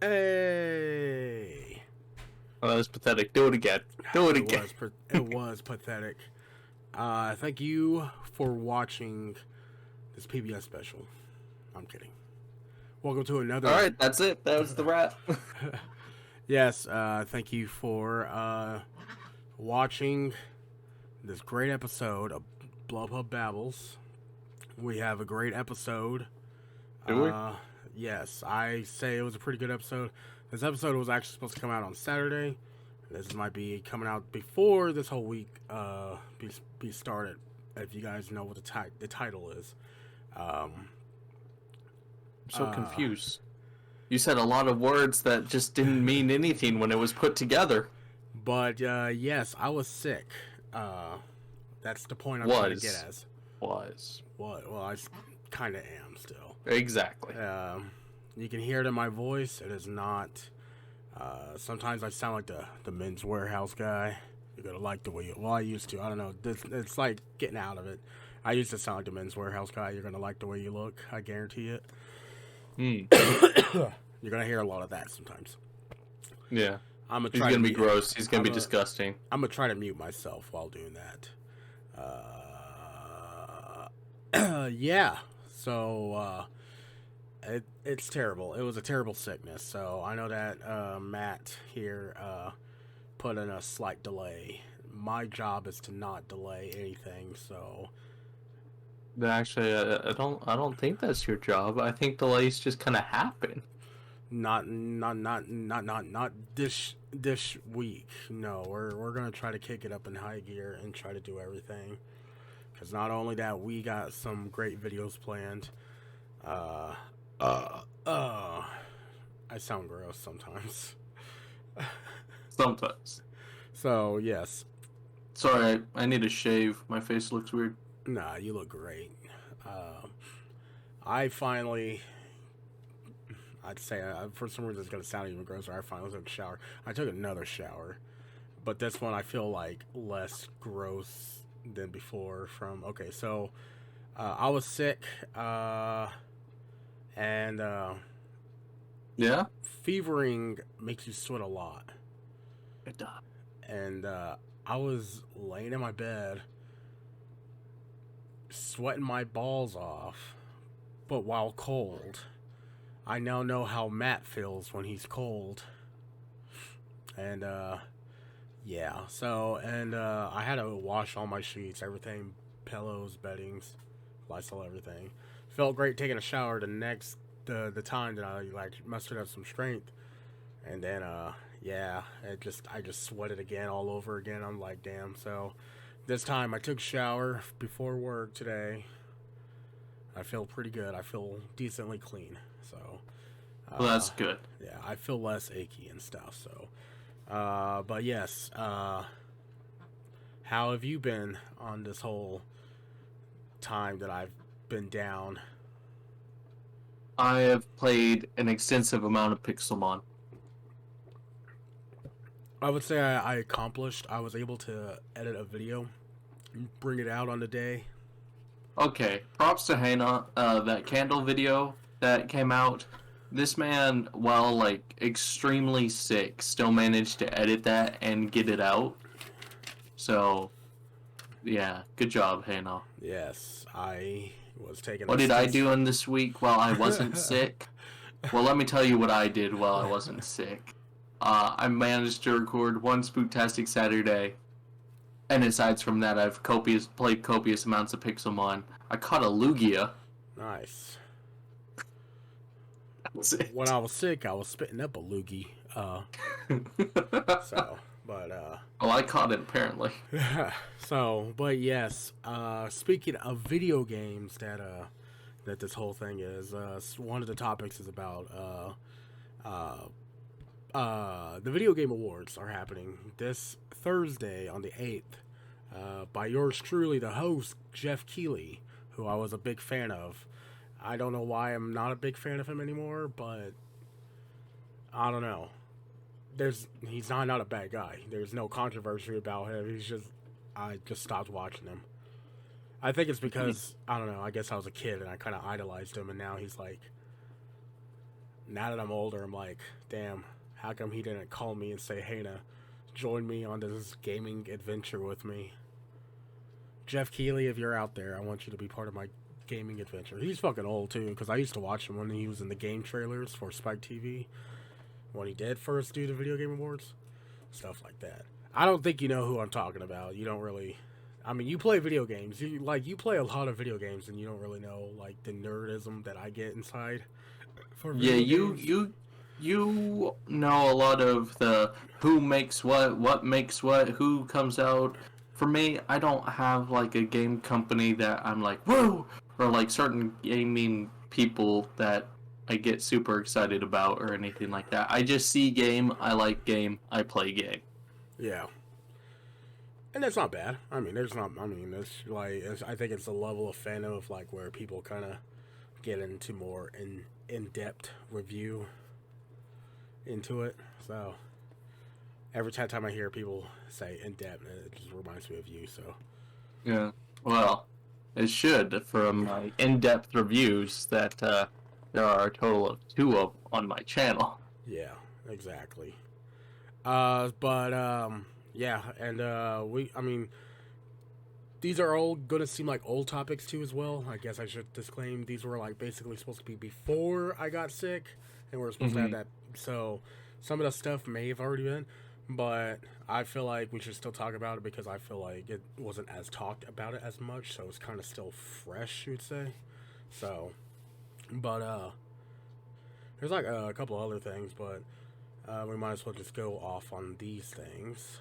Hey. Oh, that was pathetic. Do it again. Do it again. It was pathetic. Thank you for watching this PBS special. I'm kidding. Welcome to another. All right, that's it. That was the wrap. Yes. Thank you for watching this great episode of BlubHub Babbles. We have a great episode. Do we? Yes, I say it was a pretty good episode. This episode was actually supposed to come out on Saturday. This might be coming out before this whole week be started. If you guys know what the title is, I'm so confused. You said a lot of words that just didn't mean anything when it was put together. But yes, I was sick. That's the point I'm trying to get at. What? Well, I kind of am still. Exactly. You can hear it in my voice. It is not. Sometimes I sound like the Men's Warehouse guy. You're gonna like the way you. Well, I used to. I don't know. It's like getting out of it. I used to sound like the Men's Warehouse guy. You're gonna like the way you look. I guarantee it. You're gonna hear a lot of that sometimes. Yeah. He's gonna be gross. He's gonna be disgusting. I'm gonna try to mute myself while doing that. Yeah. So it's terrible. It was a terrible sickness. So I know that Matt here put in a slight delay. My job is to not delay anything. So Actually, I don't think that's your job. I think delays just kind of happen. Not this week. No, we're gonna try to kick it up in high gear and try to do everything. Because not only that, we got some great videos planned. I sound gross sometimes. Sometimes. So yes. Sorry, I need to shave. My face looks weird. Nah, you look great. I finally. I'd say, for some reason it's going to sound even grosser, I finally took a shower. I took another shower. But this one I feel like less gross than before from... Okay, so I was sick. And... Yeah? Fevering makes you sweat a lot. It does. And I was laying in my bed, sweating my balls off, but while cold. I now know how Matt feels when he's cold. And, yeah. So, and, I had to wash all my sheets, everything, pillows, beddings, Lysol, everything. Felt great taking a shower the time that I, mustered up some strength. And then, yeah, I just sweated again all over again. I'm like, damn. So, this time I took a shower before work today. I feel pretty good. I feel decently clean. So, well, that's good. Yeah, I feel less achy and stuff. So, but yes, how have you been on this whole time that I've been down? I have played an extensive amount of Pixelmon. I would say I accomplished. I was able to edit a video, bring it out on the day. Okay, props to Hannah. That candle video that came out. This man, while extremely sick, still managed to edit that and get it out. So, yeah, good job, Hannah. Yes, I was taking. What did I do in this week while I wasn't sick? Well, let me tell you what I did while I wasn't sick. I managed to record one Spooktastic Saturday. And aside from that, I've played copious amounts of Pixelmon. I caught a Lugia. Nice. That was it. When I was sick, I was spitting up a loogie. Well, I caught it apparently. So, but yes. Speaking of video games, that this whole thing is, one of the topics is about the Video Game Awards are happening this Thursday on the 8th. By yours truly, the host, Jeff Keighley, who I was a big fan of. I don't know why I'm not a big fan of him anymore, but I don't know. He's not a bad guy. There's no controversy about him. I just stopped watching him. I think it's because, I don't know, I guess I was a kid and I kind of idolized him, and now he's like, now that I'm older, I'm like, damn, how come he didn't call me and say, hey, now, join me on this gaming adventure with me? Jeff Keighley, if you're out there, I want you to be part of my gaming adventure. He's fucking old, too, because I used to watch him when he was in the game trailers for Spike TV, when he did first do the Video Game Awards. Stuff like that. I don't think you know who I'm talking about. You don't really... I mean, you play video games. You play a lot of video games, and you don't really know, like, the nerdism that I get inside for video games. You know a lot of the who makes what makes what, who comes out. For me, I don't have like a game company that I'm like, whoa, or like certain gaming people that I get super excited about or anything like that. I just see game, I like game, I play game. Yeah. And that's not bad. I mean, there's not. I mean, I think it's a level of fandom of like where people kind of get into more in depth review into it. So every time I hear people say in depth, it just reminds me of you. So Yeah. Well, it should from my in-depth reviews that there are a total of 2 of on my channel. yeah, exactly. Yeah, and I mean, these are all gonna seem like old topics too as well. I guess I should disclaim these were like basically supposed to be before I got sick, and we're supposed to have that. So some of the stuff may have already been, but I feel like we should still talk about it because I feel like it wasn't as talked about it as much, so it's kind of still fresh, you'd say. So, but there's like a couple other things, but we might as well just go off on these things.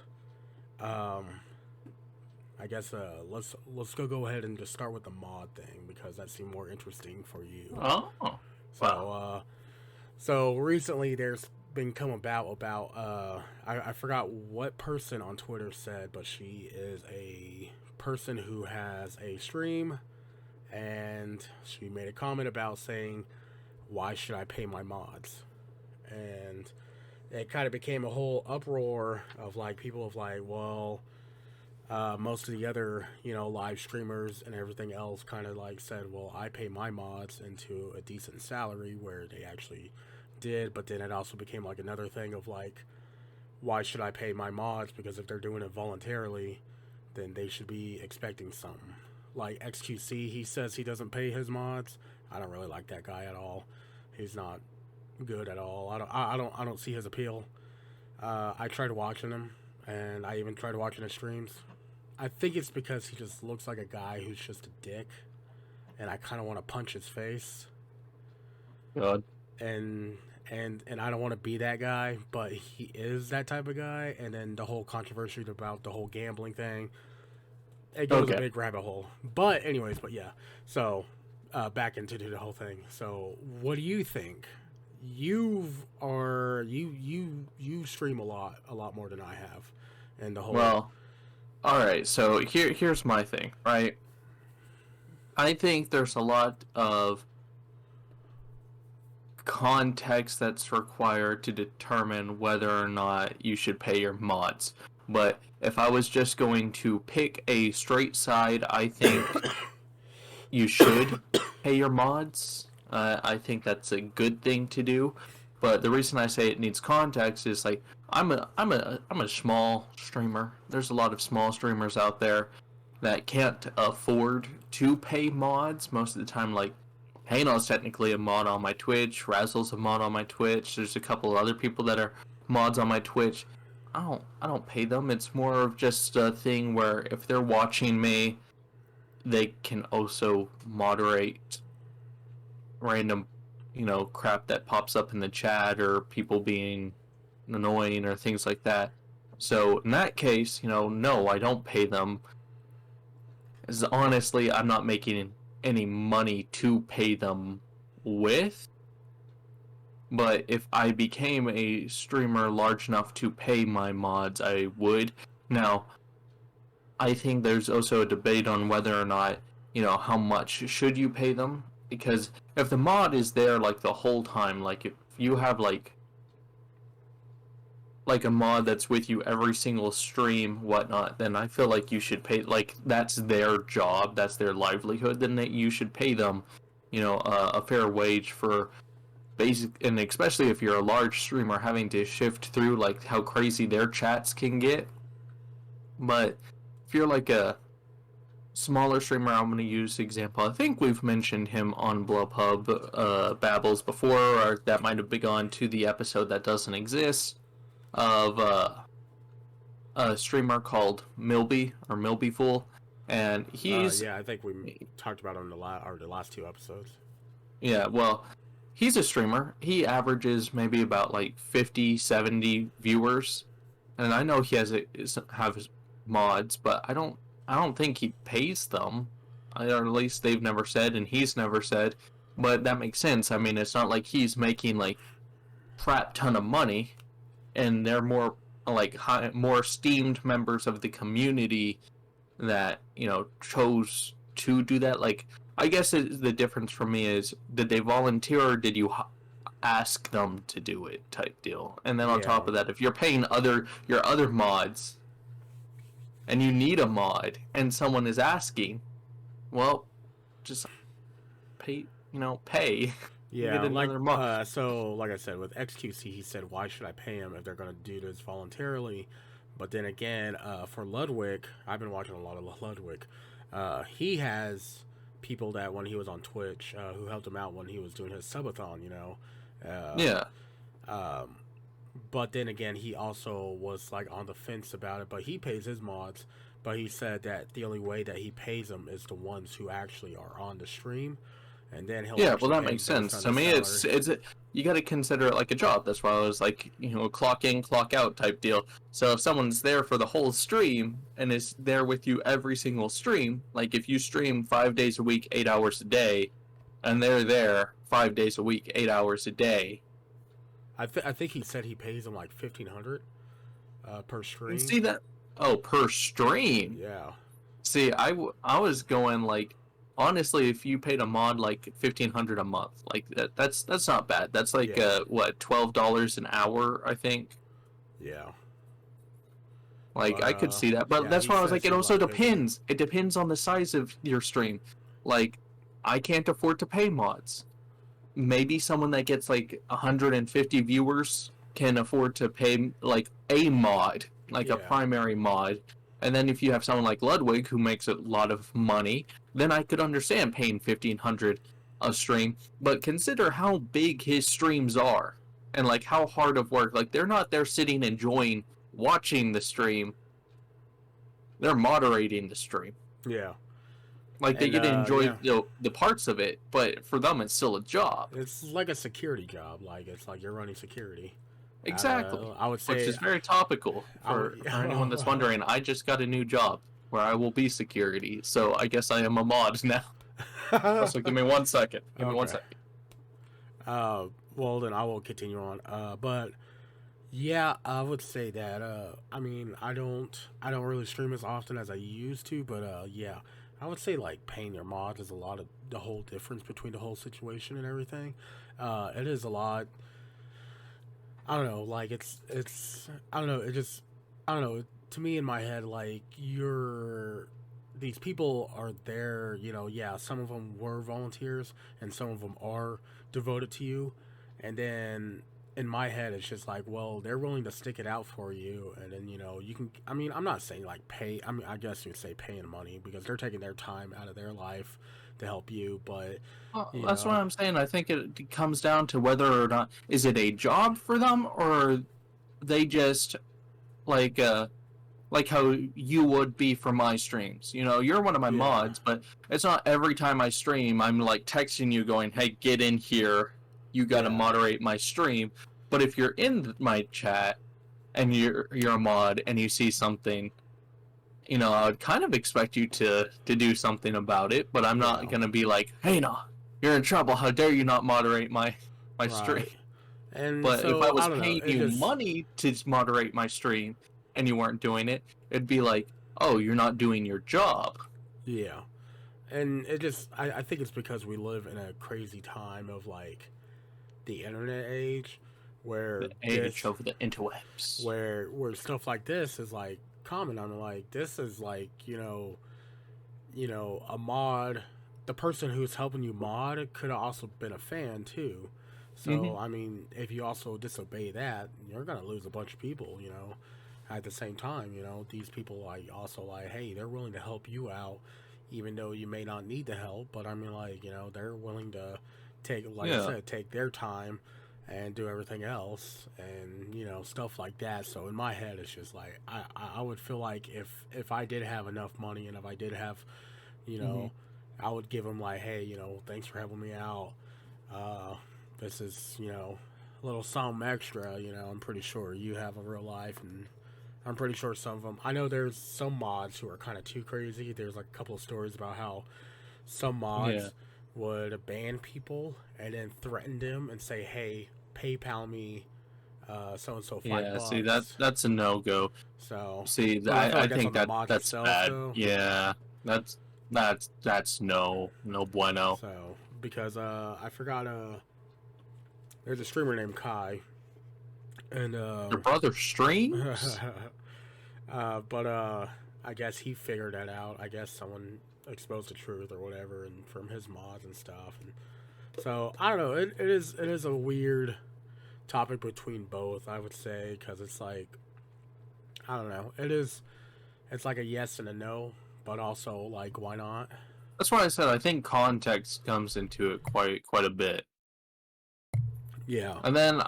I guess let's go ahead and just start with the mod thing because that seemed more interesting for you. Oh, So, wow. So recently there's been come about I forgot what person on Twitter said, but she is a person who has a stream, and she made a comment about saying, "Why should I pay my mods?" And it kind of became a whole uproar of like people of like, well, most of the other live streamers and everything else kind of like said, well, I pay my mods into a decent salary, where they actually did, but then it also became like another thing of like, why should I pay my mods? Because if they're doing it voluntarily, then they should be expecting something. Like XQC, he says he doesn't pay his mods. I don't really like that guy at all. He's not good at all. I don't see his appeal. I tried watching him, and I even tried watching his streams. I think it's because he just looks like a guy who's just a dick, and I kind of want to punch his face. God. And I don't want to be that guy, but he is that type of guy. And then the whole controversy about the whole gambling thing, it goes a big rabbit hole. But anyways, but yeah. So back into the whole thing. So what do you think? You stream a lot more than I have, and the whole. Well, all right. So here's my thing, right? I think there's a lot of context that's required to determine whether or not you should pay your mods. But if I was just going to pick a straight side, I think you should pay your mods. I think that's a good thing to do. But the reason I say it needs context is like I'm a small streamer. There's a lot of small streamers out there that can't afford to pay mods most of the time. Like Hano's technically a mod on my Twitch. Razzle's a mod on my Twitch. There's a couple of other people that are mods on my Twitch. I don't pay them. It's more of just a thing where if they're watching me, they can also moderate random, crap that pops up in the chat or people being annoying or things like that. So in that case, no, I don't pay them. As honestly, I'm not making any money to pay them with. But if I became a streamer large enough to pay my mods, I would. Now, I think there's also a debate on whether or not, how much should you pay them? Because if the mod is there like the whole time, like if you have like a mod that's with you every single stream, whatnot, then I feel like you should pay, like that's their job, that's their livelihood, then that you should pay them, a fair wage for and especially if you're a large streamer, having to shift through like how crazy their chats can get. But if you're like a smaller streamer, I'm going to use the example. I think we've mentioned him on BlubHub, Babbles before, or that might have begun to the episode that doesn't exist of a streamer called Milby or Milbyful, and he's Yeah, I think we talked about it on the last two episodes. yeah, well, he's a streamer. He averages maybe about like 50, 70 viewers, and I know he have his mods, but I don't think he pays them, or at least they've never said, and he's never said. But that makes sense. I mean, it's not like he's making like crap ton of money, and they're more like more esteemed members of the community that chose to do that. Like, I guess the difference for me is, did they volunteer or did you ask them to do it, type deal? And then on top of that, if you're paying your other mods and you need a mod and someone is asking, well, just pay. Yeah, get another mod. so like I said, with XQC, he said, why should I pay him if they're going to do this voluntarily? But then again, for Ludwig, I've been watching a lot of Ludwig. He has people that when he was on Twitch who helped him out when he was doing his subathon, Yeah. But then again, he also was like on the fence about it. But he pays his mods. But he said that the only way that he pays them is the ones who actually are on the stream. And then he'll that makes sense. To me, it's you got to consider it like a job. That's why I was like, clock in, clock out type deal. So if someone's there for the whole stream and is there with you every single stream, like if you stream 5 days a week, 8 hours a day, and they're there 5 days a week, 8 hours a day. I think he said he pays them like $1,500 per stream. See that? Oh, per stream. Yeah. See, I was going like, honestly, if you paid a mod like $1,500 a month, like that's not bad. That's like what, $12 an hour, I think. Yeah. Like, I could see that, but that's why I was like, it also depends. It depends on the size of your stream. Like, I can't afford to pay mods. Maybe someone that gets like 150 viewers can afford to pay like a mod, like a primary mod. And then if you have someone like Ludwig who makes a lot of money, then I could understand paying $1,500 a stream. But consider how big his streams are and like how hard of work. Like, they're not there sitting enjoying watching the stream. They're moderating the stream. Yeah. Like, they get to enjoy the parts of it, but for them it's still a job. It's like a security job. Like, it's like you're running security. Exactly. I would say, which is very topical for anyone that's wondering. I just got a new job where I will be security, so I guess I am a mod now. So give me 1 second. Give me 1 second. Well, then I will continue on. But yeah, I would say that. I mean, I don't really stream as often as I used to, but yeah, I would say like paying your mods is a lot of the whole difference between the whole situation and everything. It is a lot. I don't know, like it's I don't know, I don't know, to me in my head, like these people are there, some of them were volunteers and some of them are devoted to you, and then in my head it's just like, well, they're willing to stick it out for you, and then you can, I mean, I'm not saying like pay, I mean, I guess you'd say paying money because they're taking their time out of their life to help you, but that's what I'm saying. I think it comes down to whether or not is it a job for them, or they just like how you would be for my streams. You're one of my mods, but it's not every time I stream I'm like texting you going, hey, get in here, you got to moderate my stream. But if you're in my chat and you're a mod and you see something, I would kind of expect you to do something about it, but I'm not going to be like, hey, no, you're in trouble. How dare you not moderate my stream? But so, if I was paying you money to moderate my stream and you weren't doing it, it'd be like, oh, you're not doing your job. Yeah. And I think it's because we live in a crazy time of like the internet age, where the age of the interwebs, where stuff like this is like common. I'm like, this is like, a mod, the person who's helping you mod could have also been a fan too. Hmm. So, I mean, if you also disobey that, you're gonna lose a bunch of people. You know, at the same time, you know, these people like also like, hey, they're willing to help you out, even though you may not need the help. But I mean, like, you know, they're willing to take, like I Yeah. said, take their time and do everything else, and you know, stuff like that. So in my head, it's just like I would feel like if I did have enough money and if I did have, you Hmm. know, I would give them like, hey, you know, thanks for helping me out. Uh, this is, you know, a little something extra. You know, I'm pretty sure you have a real life, and I'm pretty sure some of them. I know there's some mods who are kind of too crazy. There's like a couple of stories about how some Yeah. mods would ban people and then threaten them and say, "Hey, PayPal me so and so five Yeah. See, that bucks." that's a no go. So, See, but I feel I like that's think on the that mod that's itself, bad. though. Yeah. That's that's no bueno. So because I forgot there's a streamer named Kai and Your brother streams? but I guess he figured that out. I guess someone exposed the truth or whatever, and from his mods and stuff. And so I don't know. It is a weird topic between both. I would say because it's like I don't know. It's like a yes and a no, but also like why not? That's why I said I think context comes into it quite a bit. Yeah, And then,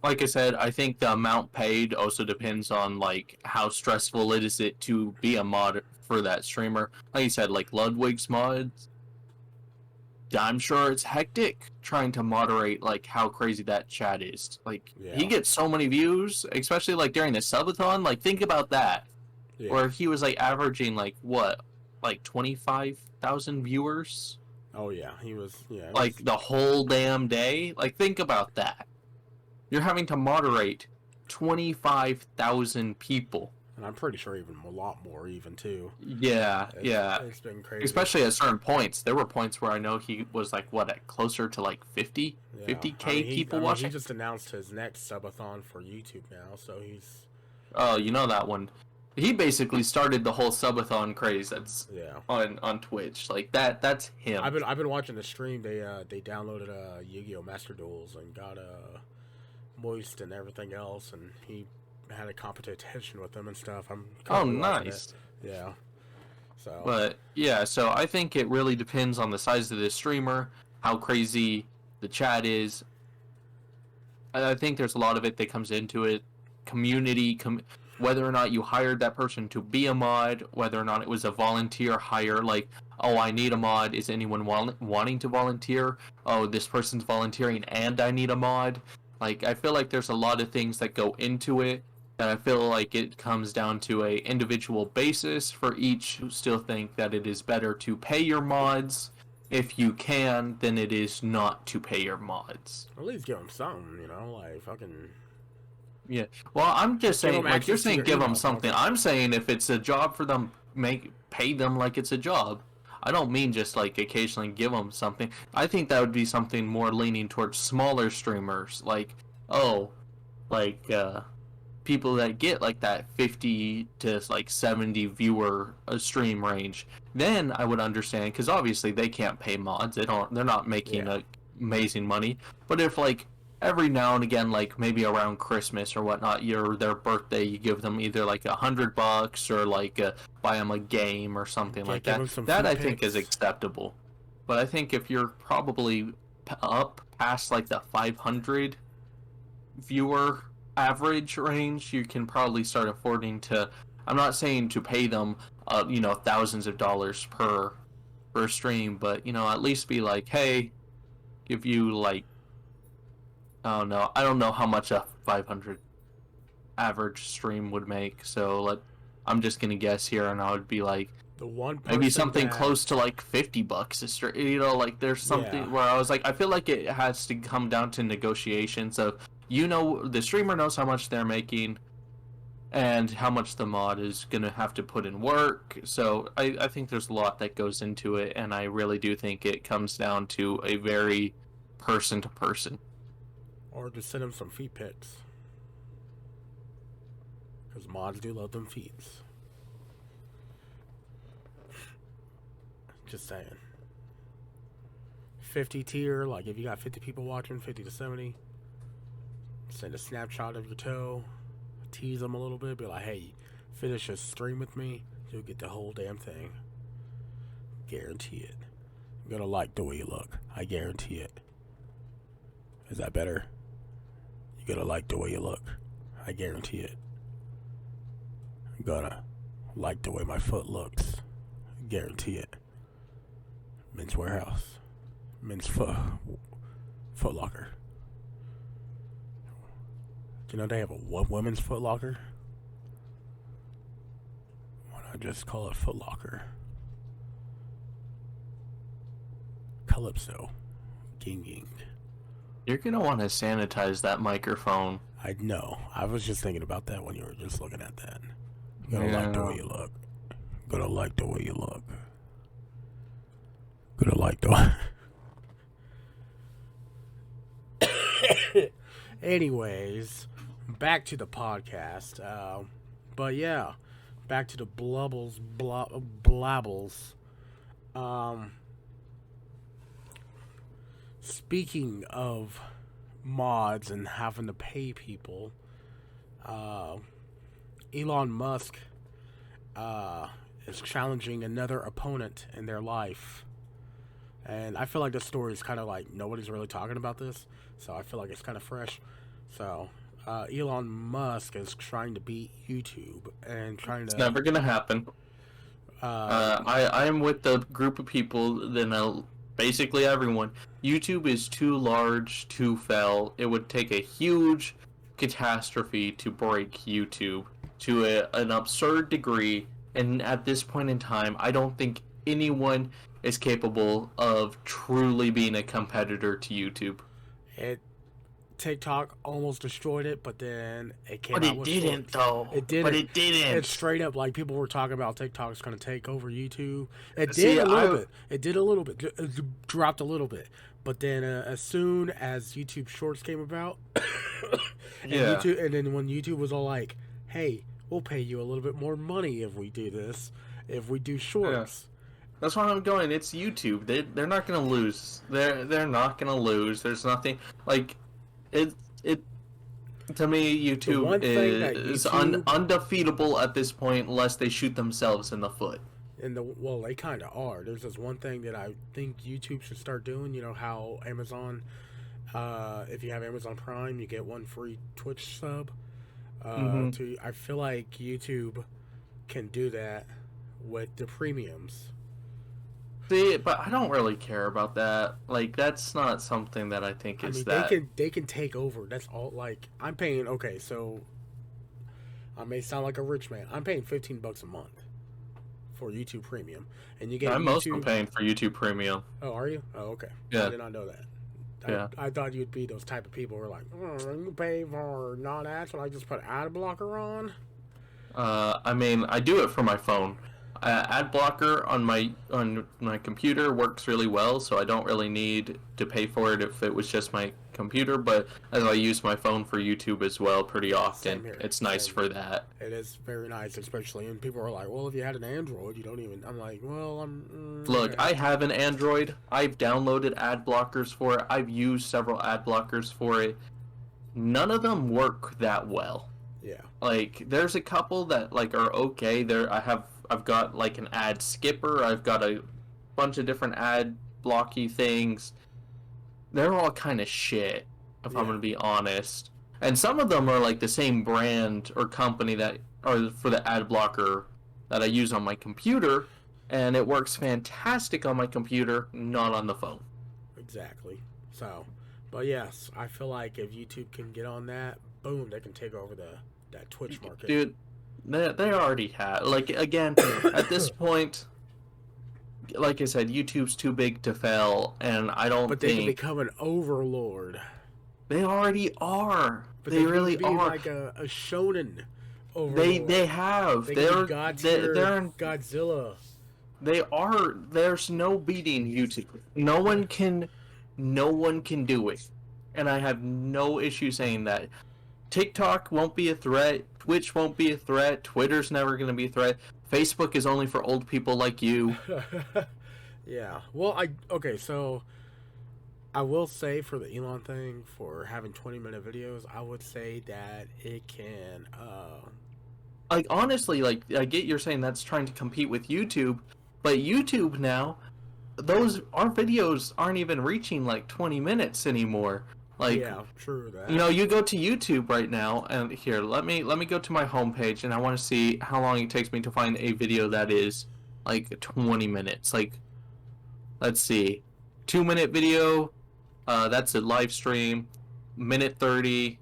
like I said, I think the amount paid also depends on like how stressful it is it to be a mod for that streamer. Like you said, like Ludwig's mods, I'm sure it's hectic trying to moderate like how crazy that chat is. Like he yeah, gets so many views, especially like during the subathon. Like think about that, yeah. where he was like averaging like what, like 25,000 viewers, Oh yeah, he was. Yeah, it was. like the whole damn day. Like think about that. You're having to moderate 25,000 people. And I'm pretty sure even a lot more, even too. Yeah, It's yeah. it's been crazy. Especially at certain points. There were points where I know he was like what, at closer to like Yeah, 50K I people mean he watching. just announced his next subathon for YouTube now, so he's Oh, you know that one. He basically started the whole subathon craze that's yeah. on Twitch. Like that's him. I've been watching the stream. They downloaded Yu-Gi-Oh Master Duels and got Moist and everything else, and he had a competition with them and stuff. I'm Oh, currently watching it. nice. Yeah. So But yeah, so I think it really depends on the size of the streamer, how crazy the chat is. I think there's a lot of it that comes into it. Community, whether or not you hired that person to be a mod, whether or not it was a volunteer hire, like, oh, I need a mod. Is anyone wanting to volunteer? Oh, this person's volunteering and I need a mod. Like, I feel like there's a lot of things that go into it. And I feel like it comes down to a individual basis for each who still think that it is better to pay your mods if you can than it is not to pay your mods. at least give him something, you know, like fucking Yeah. Well, I'm just give saying, him like you're access to saying, your give them email, something. brother. I'm saying if it's a job for them, pay them like it's a job. I don't mean just like occasionally give them something. I think that would be something more leaning towards smaller streamers, like oh, like people that get like that 50 to like 70 viewer stream range. Then I would understand because obviously they can't pay mods. They're not making Yeah. amazing money. But if like every now and again, like maybe around Christmas or whatnot, their birthday, you give them either like $100 or like buy them a game or something like Give that. him some That feet I think is pics. acceptable. But I think if you're probably up past like the 500 viewer average range, you can probably start affording to. I'm not saying to pay them, thousands of dollars per stream, but at least be like, hey, give you like, I don't know how much a 500 average stream would make, so I'm just gonna guess here, and I would be like, The one maybe person something that close to like $50 a stream. Like there's yeah. something where I was like, I feel like it has to come down to negotiations of the streamer knows how much they're making and how much the mod is gonna have to put in work. So I think there's a lot that goes into it, and I really do think it comes down to a very person to person. Or just send him some feet pics. Because mods do love them feets. Just saying. 50 tier, like if you got 50 people watching, 50 to 70, send a snapshot of your toe, tease them a little bit, be like, hey, finish a stream with me, you'll get the whole damn thing. Guarantee it. You're gonna like the way you look. I guarantee it. Is that better? You're gonna like the way you look. I guarantee it. I'm gonna like the way my foot looks. I guarantee it. Men's Warehouse. Men's Foot Locker. Do you know they have a women's Foot Locker? Why not just call it Foot Locker? Calypso. Ging. You're gonna want to sanitize that microphone. I know. I was just thinking about that when you were just looking at that. You're gonna like the way you look. Gonna like the way you look. Gonna like the way. Anyways, back to the podcast. But yeah, back to the Blabbles. Speaking of mods and having to pay people, Elon Musk is challenging another opponent in their life. And I feel like this story is kind of like nobody's really talking about this, so I feel like it's kind of fresh. So, Elon Musk is trying to beat YouTube and trying to... It's never going to happen. I am with the group of people that know basically everyone. YouTube is too large to fail. It would take a huge catastrophe to break YouTube to an absurd degree. And at this point in time, I don't think anyone is capable of truly being a competitor to YouTube. TikTok almost destroyed it, but then it came out with... But it didn't, though. It didn't. But it didn't. It's straight up, like, people were talking about TikTok's going to take over YouTube. It did a little bit. It did a little bit. It dropped a little bit. But then as soon as YouTube Shorts came about, and then when YouTube was all like, hey, we'll pay you a little bit more money if we do this, if we do Shorts. Yeah. That's why I'm going. It's YouTube. They're not going to lose. They're not going to lose. There's nothing... Like... It to me, YouTube is undefeatable at this point unless they shoot themselves in the foot. Well, they kind of are. There's this one thing that I think YouTube should start doing. You know how Amazon, if you have Amazon Prime, you get one free Twitch sub. I feel like YouTube can do that with the premiums. See, but I don't really care about that. Like, that's not something that I think is that... They can take over. That's all. Like, I'm paying... Okay, so... I may sound like a rich man. I'm paying $15 a month for YouTube Premium. And you get I'm also paying for YouTube Premium. Oh, are you? Oh, okay. Yeah. I did not know that. I thought you'd be those type of people who are like, you pay for non-ads when I just put ad blocker on? I mean, I do it for my phone. Ad blocker on my computer works really well, so I don't really need to pay for it if it was just my computer. But as I use my phone for YouTube as well pretty often, it's nice for that. It is very nice, especially. And people are like, "Well, if you had an Android, you don't even." I'm like, "Well, Look, okay." I have an Android. I've downloaded ad blockers for it. I've used several ad blockers for it. None of them work that well. Yeah. Like, there's a couple that like are okay. I've got like an ad skipper. I've got a bunch of different ad blocky things. They're all kind of shit, if I'm going to be honest. And some of them are like the same brand or company that are for the ad blocker that I use on my computer, and it works fantastic on my computer, not on the phone. Exactly. So, but yes, I feel like if YouTube can get on that, boom, they can take over that Twitch market. Dude, they already have. Like, again, at this point, like I said, YouTube's too big to fail, and I don't think... But they can become an overlord. They already are. But they really be are. Like a shonen overlord. They have. They're Godzilla. They are. There's no beating YouTube. No one can do it. And I have no issue saying that. TikTok won't be a threat. Twitch won't be a threat. Twitter's never going to be a threat. Facebook is only for old people like you. Yeah. Well, so I will say for the Elon thing, for having 20-minute videos, I would say that it can. Like honestly, like I get you're saying that's trying to compete with YouTube, but YouTube now, those our videos aren't even reaching like 20 minutes anymore. Like, Yeah, true that. you know, you go to YouTube right now, and here, let me go to my homepage, and I want to see how long it takes me to find a video that is like 20 minutes. Like, let's see, 2 minute video, that's a live stream, minute 30,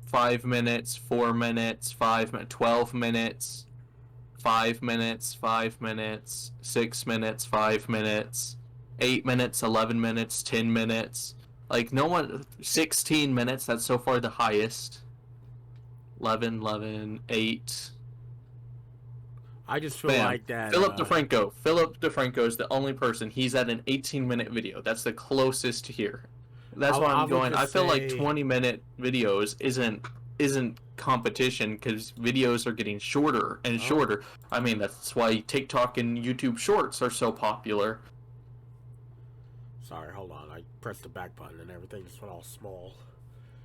5 minutes, 4 minutes, 5 minutes, 12 minutes, 5 minutes, 5 minutes, 6 minutes, 5 minutes, 8 minutes, 11 minutes, 10 minutes. Like no one, 16 minutes. That's so far the highest. 11, 11, 8. I just feel Bam. like that. Philip DeFranco. Philip DeFranco is the only person. He's at an 18-minute video. That's the closest to here. That's why I'm going. I feel like 20-minute videos isn't competition because videos are getting shorter and shorter. I mean, that's why TikTok and YouTube Shorts are so popular. Sorry, hold on. I pressed the back button and everything just went all small.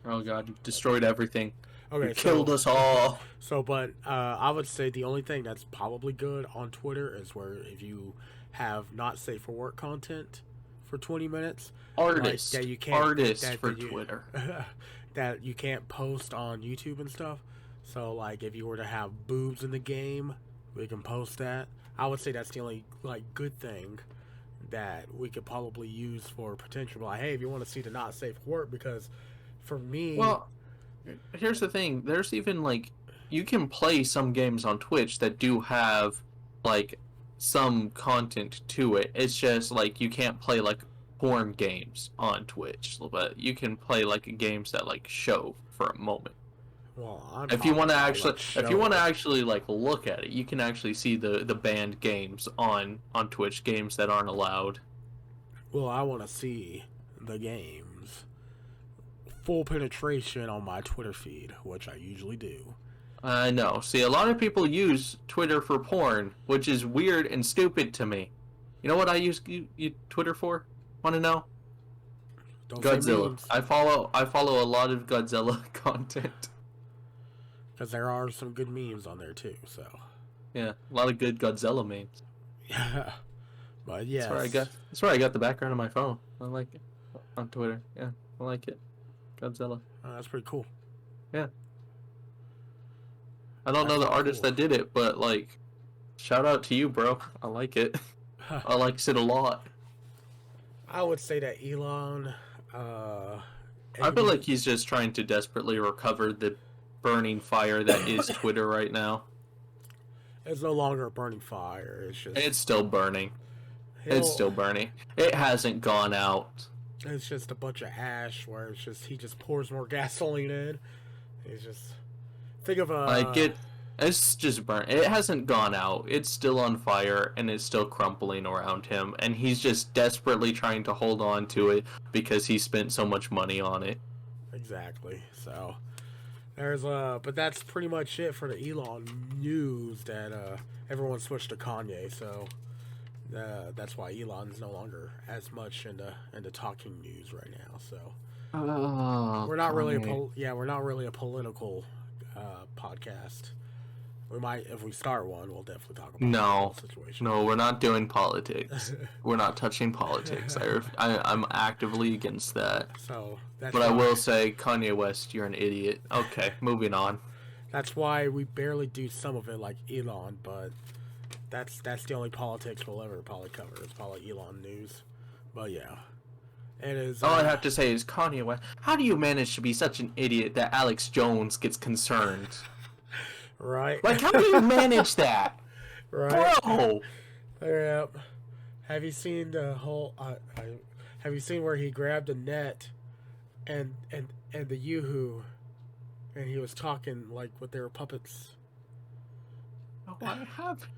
Oh god, you destroyed everything. Okay, You killed us all. But I would say the only thing that's probably good on Twitter is where if you have not safe for work content for 20 minutes, Artists, like, that you can't, artists that, for that you, Twitter. that you can't post on YouTube and stuff. So like if you were to have boobs in the game, we can post that. I would say that's the only like good thing that we could probably use for potential. Like, hey, if you want to see the not safe work, because for me, Well, here's the thing. There's even like you can play some games on Twitch that do have like some content to it. It's just like you can't play like porn games on Twitch, but you can play like games that like show for a moment. well, If you want to actually, show. like look at it, you can actually see the banned games on Twitch, games that aren't allowed. Well, I want to see the games full penetration on my Twitter feed, which I usually do. I know. See, a lot of people use Twitter for porn, which is weird and stupid to me. You know what I use Twitter for? Want to know? Don't say Godzilla. memes, I follow a lot of Godzilla content. because there are some good memes on there too. So Yeah, a lot of good Godzilla memes. yeah, but yeah, That's where I got the background of my phone. I like it on Twitter. Yeah, I like it. Godzilla. that's pretty cool. Yeah. I don't know the artist that did it, but like, shout out to you, bro. I like it. I likes it a lot. I would say that Elon. I feel like he's just trying to desperately recover the burning fire that is Twitter right now. It's no longer a burning fire. It's just It's still burning. It's still burning. It hasn't gone out. It's just a bunch of ash where it's just he just pours more gasoline in. He's just think of a it's just burnt. It hasn't gone out. It's still on fire and it's still crumpling around him, and he's just desperately trying to hold on to it because he spent so much money on it. Exactly. So there's but that's pretty much it for the Elon news. That everyone switched to Kanye. So that's why Elon's no longer as much into talking news right now. So we're not really we're not really a political podcast. We might, if we start one, we'll definitely talk about the situation. No, we're not doing politics. We're not touching politics. I'm actively against that. So that's but I will say, Kanye West, you're an idiot. Okay, moving on. That's why we barely do some of it like Elon, but that's the only politics we'll ever probably cover. It's probably Elon news. But yeah. It is. All I have to say is, Kanye West, how do you manage to be such an idiot that Alex Jones gets concerned? Right. Like, how do you manage that? Right. Bro! Yep. Have you seen the whole? Have you seen where he grabbed a net, and the Yoo-hoo, and he was talking like what they were puppets. What happened?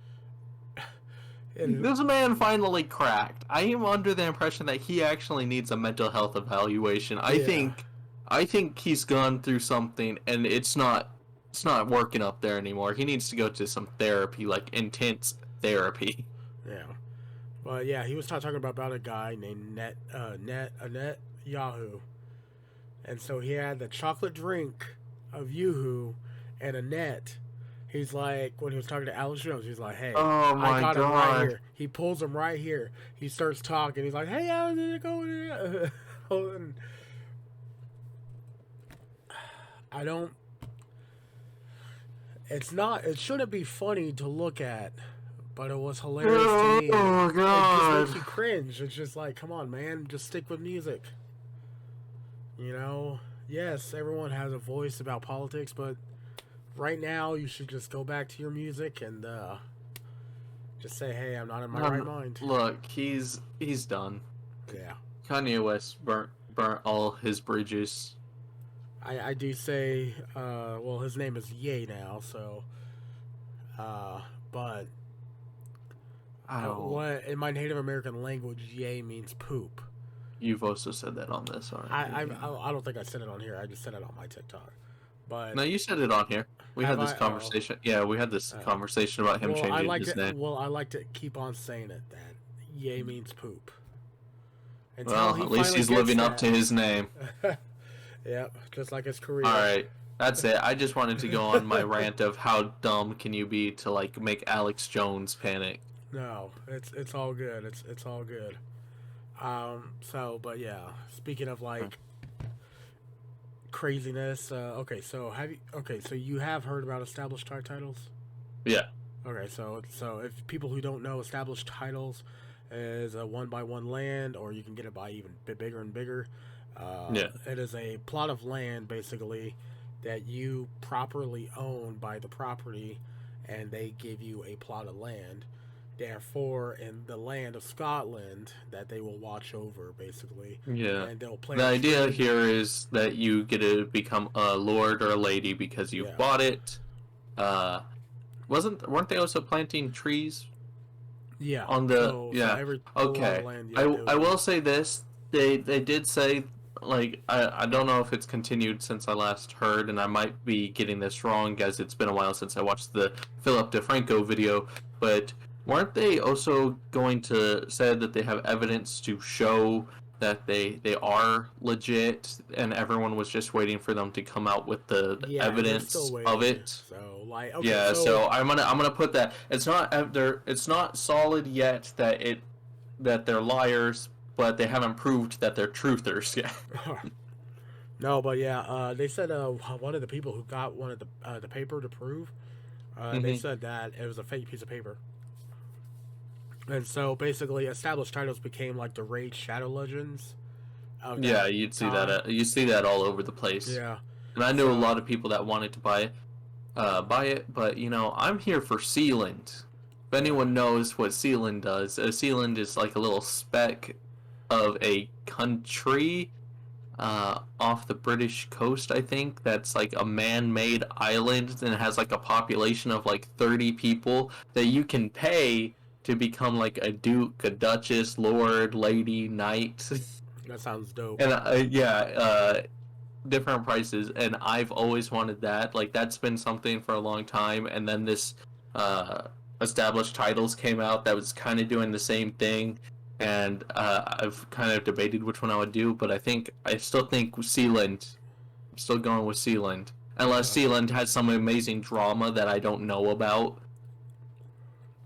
This man finally cracked. I am under the impression that he actually needs a mental health evaluation. I think he's gone through something, and it's not working up there anymore. He needs to go to some therapy, like intense therapy. Yeah. But yeah, he was talking about a guy named Net Yahoo, and so he had the chocolate drink of Yoo-hoo and a net. He's like, when he was talking to Alex Jones, he's like, "Hey, Oh I my got him right god. here." He pulls him right here. He starts talking. He's like, "Hey, how's it going?" And I don't. It's not. It shouldn't be funny to look at, but it was hilarious to me. Oh It just god. makes you cringe. It's just like, come on, man, just stick with music. You know, yes, everyone has a voice about politics, but right now you should just go back to your music and just say, "Hey, I'm not in my right mind." Look, he's done. Yeah, Kanye West burnt all his bridges. I do say, well, his name is Ye now, so, but Oh, what in my Native American language, Ye means poop. you've also said that on this, aren't you? I don't think I said it on here. I just said it on my TikTok. But No, you said it on here. We have had this I? Oh, conversation. Yeah, we had this conversation about him well, I changing like his to. name. Well, I like to keep on saying it. That Ye means poop. Until Well, he at least finally he's gets living up that. to his name. Yep, just like his career. All right, that's it. I just wanted to go on my rant of how dumb can you be to like make Alex Jones panic. No, it's all good. It's all good. So, but yeah, speaking of like craziness, okay, so you have heard about established titles? Yeah, Okay, so if people who don't know, established titles is a one by one land, or you can get it by even bit bigger and bigger. yeah, It is a plot of land basically that you properly own by the property, and they give you a plot of land. Therefore, in the land of Scotland, that they will watch over basically, yeah. and they'll plant The a idea tree. here is that you get to become a lord or a lady because you've Yeah, bought it. Uh, weren't they also planting trees yeah. on the So yeah? every a lot of Okay, land, yeah, I they I would do. will say this. They did say like I don't know if it's continued since I last heard, and I might be getting this wrong as it's been a while since I watched the Philip DeFranco video, but weren't they also going to say that they have evidence to show that they are legit, and everyone was just waiting for them to come out with the Yeah, and they're still evidence of waiting. it? So like, okay, Yeah, so so I'm gonna put that it's not solid yet that they're liars, but they haven't proved that they're truthers yet. no, but yeah, they said one of the people who got one of the paper to prove, they hmm said that it was a fake piece of paper, and so basically, established titles became like the Raid Shadow Legends of Yeah, that time. you see that all over the place, Yeah, and I knew a lot so of people that wanted to buy it, but I'm here for Sealand. If yeah, anyone knows what Sealand does, Sealand is like a little speck of a country off the British coast, I think. That's like a man-made island and has like a population of like 30 people that you can pay to become like a duke, a duchess, lord, lady, knight, that sounds dope. and different prices. And I've always wanted that. Like that's been something for a long time. And then this uh, established titles came out that was kind of doing the same thing, and I've kind of debated which one I would do, but I still think Sealand. I'm still going with Sealand, unless Sealand has some amazing drama that I don't know about.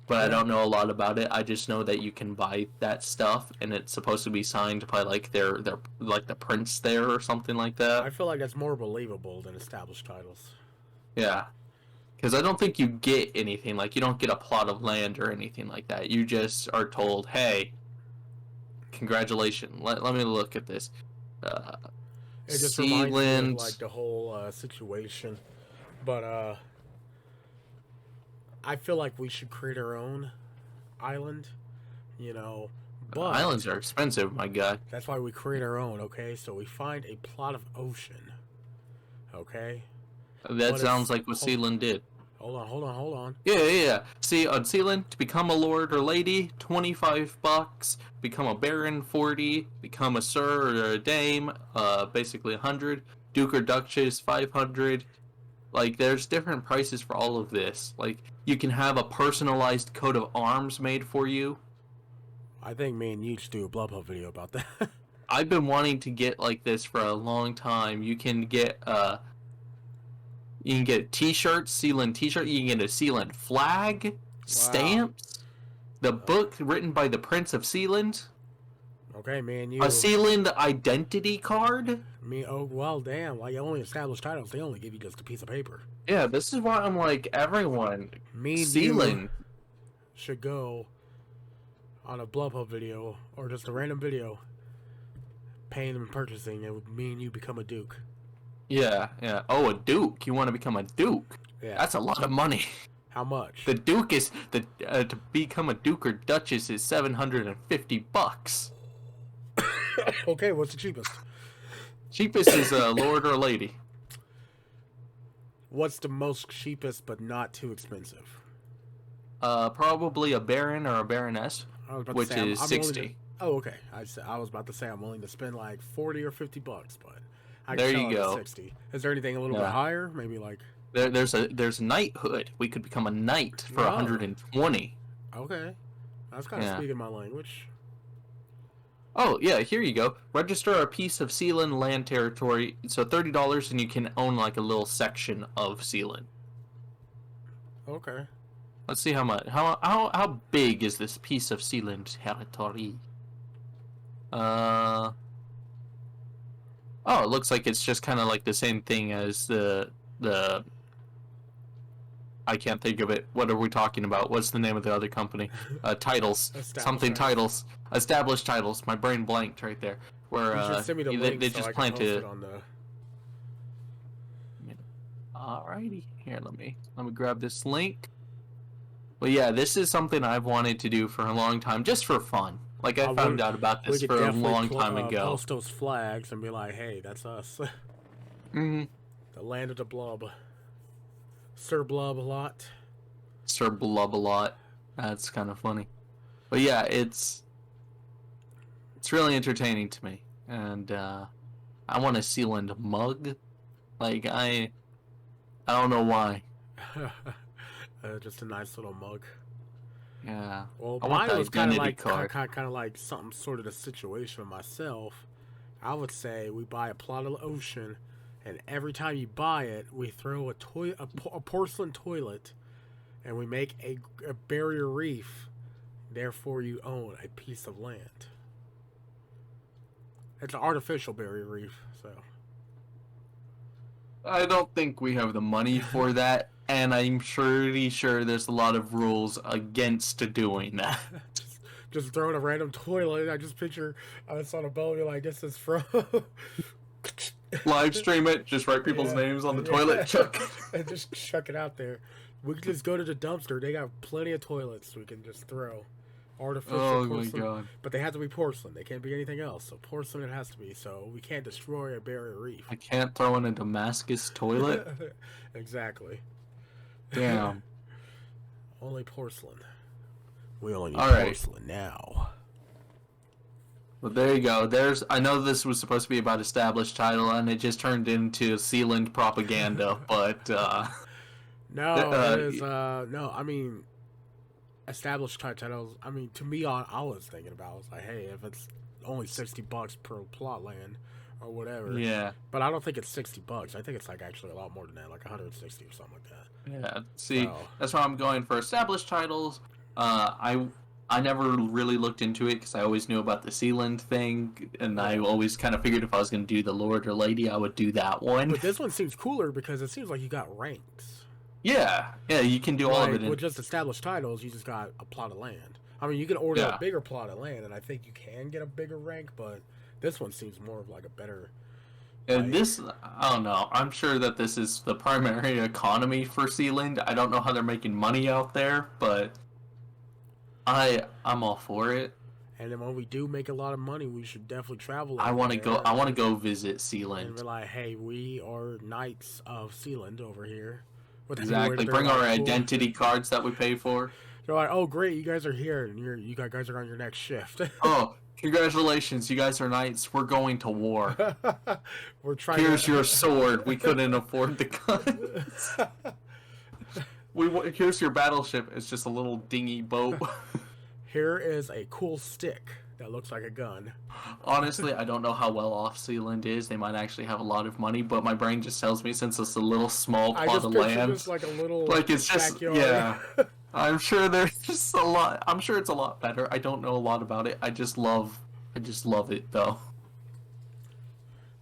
But I Yeah, don't know a lot about it. I just know that you can buy that stuff, and it's supposed to be signed by like their like the prince there or something like I that. feel like that's more believable than established titles. Yeah, because I don't think you get anything like you don't get a plot of land or anything like that. You just are told, "Hey, congratulations. Let me look at this." Uh, It just reminds me of like Sealand. the whole situation, but I feel like we should create our own island, you know. Islands But are expensive, my guy. that's why we create our own, okay? So we find a plot of ocean, okay? That But sounds it's like what Sealand did. hold on. Yeah. See, on Sealand, to become a lord or lady, $25. Become a baron, 40. Become a sir or a dame, basically 100. Duke or duchess, 500. Like, there's different prices for all of this. Like, you can have a personalized coat of arms made for you. I think me and you should do a BlubHub video about that. I've been wanting to get like this for a long time. You can get t-shirts, Sealand t-shirt. You can get a Sealand flag, stamps, the book written by the Prince of Sealand. Okay, man, you... A Sealand identity card. Oh, well, damn. Like, only established titles, they only give you just a piece of paper. Yeah, this is why I'm like, everyone. Me and Sealand you should go on a BlubHub video, or just a random video, paying and purchasing, and me and you become a duke. Yeah. Oh, a duke. You want to become a duke? Yeah. That's a lot of money. How much? The duke is... to become a duke or duchess is $750. Okay, what's the cheapest? Cheapest is a lord or lady. What's the most cheapest but not too expensive? Probably a baron or a baroness, which is I'm 60. Oh, okay. I was about to say I'm willing to spend like $40 or $50, but I There can you sell it go. at 60. Is there anything a little bit higher? Maybe like... There's knighthood. We could become a knight for 120. Okay, that's kind of speaking my language. Oh, yeah, here you go. Register a piece of Sealand land territory. So $30 and you can own like a little section of Sealand. Okay. Let's see how much. How big is this piece of Sealand territory? Oh, it looks like it's just kind of like the same thing as the I can't think of it. What are we talking about? What's the name of the other company? Titles. Something titles. Established titles. My brain blanked right there. Where you should send me the link they so just I plan can post to. it on the... Alrighty, here let me grab this link. Well, yeah, this is something I've wanted to do for a long time, just for fun. Like I found out about this for a long time ago. Post those flags and be like, "Hey, that's us." Mm-hmm. The land of the blub. Sir Blub a lot. Sir Blub a lot. That's kind of funny. But yeah, it's really entertaining to me, and I want a Sealand mug. Like I don't know why. Just a nice little mug. Yeah. Well, I want mine was kind of card. like something sort of the situation with myself. I would say we buy a plot of the ocean, and every time you buy it, we throw a porcelain toilet, and we make a barrier reef. Therefore, you own a piece of land. It's an artificial barrier reef, so. I don't think we have the money for that, and I'm pretty sure there's a lot of rules against doing that. just throwing a random toilet. I just picture us on a boat. Like, this is from. Live stream it. Just write people's names on the toilet. Chuck. And just chuck it out there. We can just go to the dumpster. They got plenty of toilets we can just throw. Artificial porcelain. My god. But they have to be porcelain. They can't be anything else. So porcelain it has to be. So we can't destroy a barrier reef. I can't throw in a Damascus toilet? Exactly. Damn. Only porcelain. We only need Alright. porcelain now. Well, there you go. I know this was supposed to be about established title, and it just turned into Sealand propaganda, but, No, it is, no, I mean, established titles, I mean, to me, I was thinking about, I was like, hey, if it's only $60 per plot land, or whatever. yeah. But I don't think it's $60. I think it's, like, actually a lot more than that, like 160 or something like that. Yeah, see, So. That's why I'm going for established titles. I never really looked into it because I always knew about the Sealand thing, and I always kind of figured if I was going to do the Lord or Lady, I would do that one. But this one seems cooler because it seems like you got ranks. Yeah, you can do all of it. With just established titles, you just got a plot of land. I mean, you can order a bigger plot of land, and I think you can get a bigger rank, but this one seems more of like a better... And this, I don't know. I'm sure that this is the primary economy for Sealand. I don't know how they're making money out there, but I'm all for it. And then when we do make a lot of money, we should definitely travel. I want to go visit Sealand. And we're like, hey, we are knights of Sealand over here. Exactly. Bring our identity cards that we pay for. They're like, oh great, you guys are here, and you guys are on your next shift. Oh, congratulations, you guys are knights. We're going to war. We're trying. Here's your sword. We couldn't afford the guns. Here's your battleship. It's just a little dingy boat. Here is a cool stick that looks like a gun. Honestly, I don't know how well off Sealand is. They might actually have a lot of money, but my brain just tells me since it's a little small I plot just of picture land, just like a little like it's just backyard. yeah. I'm sure there's just a lot. I'm sure it's a lot better. I don't know a lot about it. I just love it though.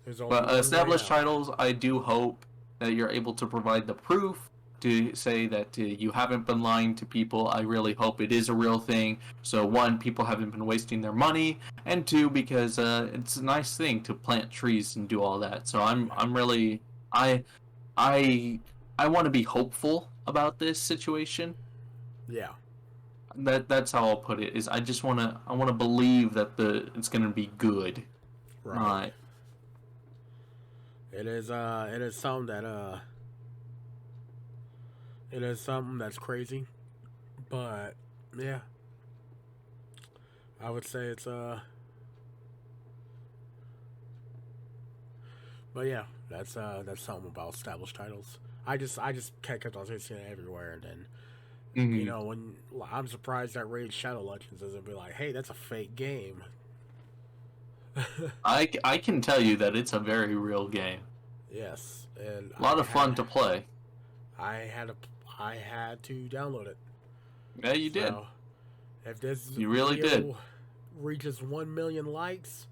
There's only But one way established out. titles, I do hope that you're able to provide the proof to say that you haven't been lying to people. I really hope it is a real thing. So one, people haven't been wasting their money, and two, because it's a nice thing to plant trees and do all that. So I'm really I I I want to be hopeful about this situation. Yeah. That's how I'll put it. Is I want to believe that it's gonna be good. Right. Not It is something that it is something that's crazy. But yeah. I would say it's but yeah, that's something about established titles. I just kept on seeing it everywhere, and then mhm. when I'm surprised that Raid Shadow Legends doesn't be like, hey, that's a fake game. I can tell you that it's a very real game. Yes, and A lot of fun to play. I had a, I had to download it. Yeah, you did. So if this You really did. video reaches 1 million likes,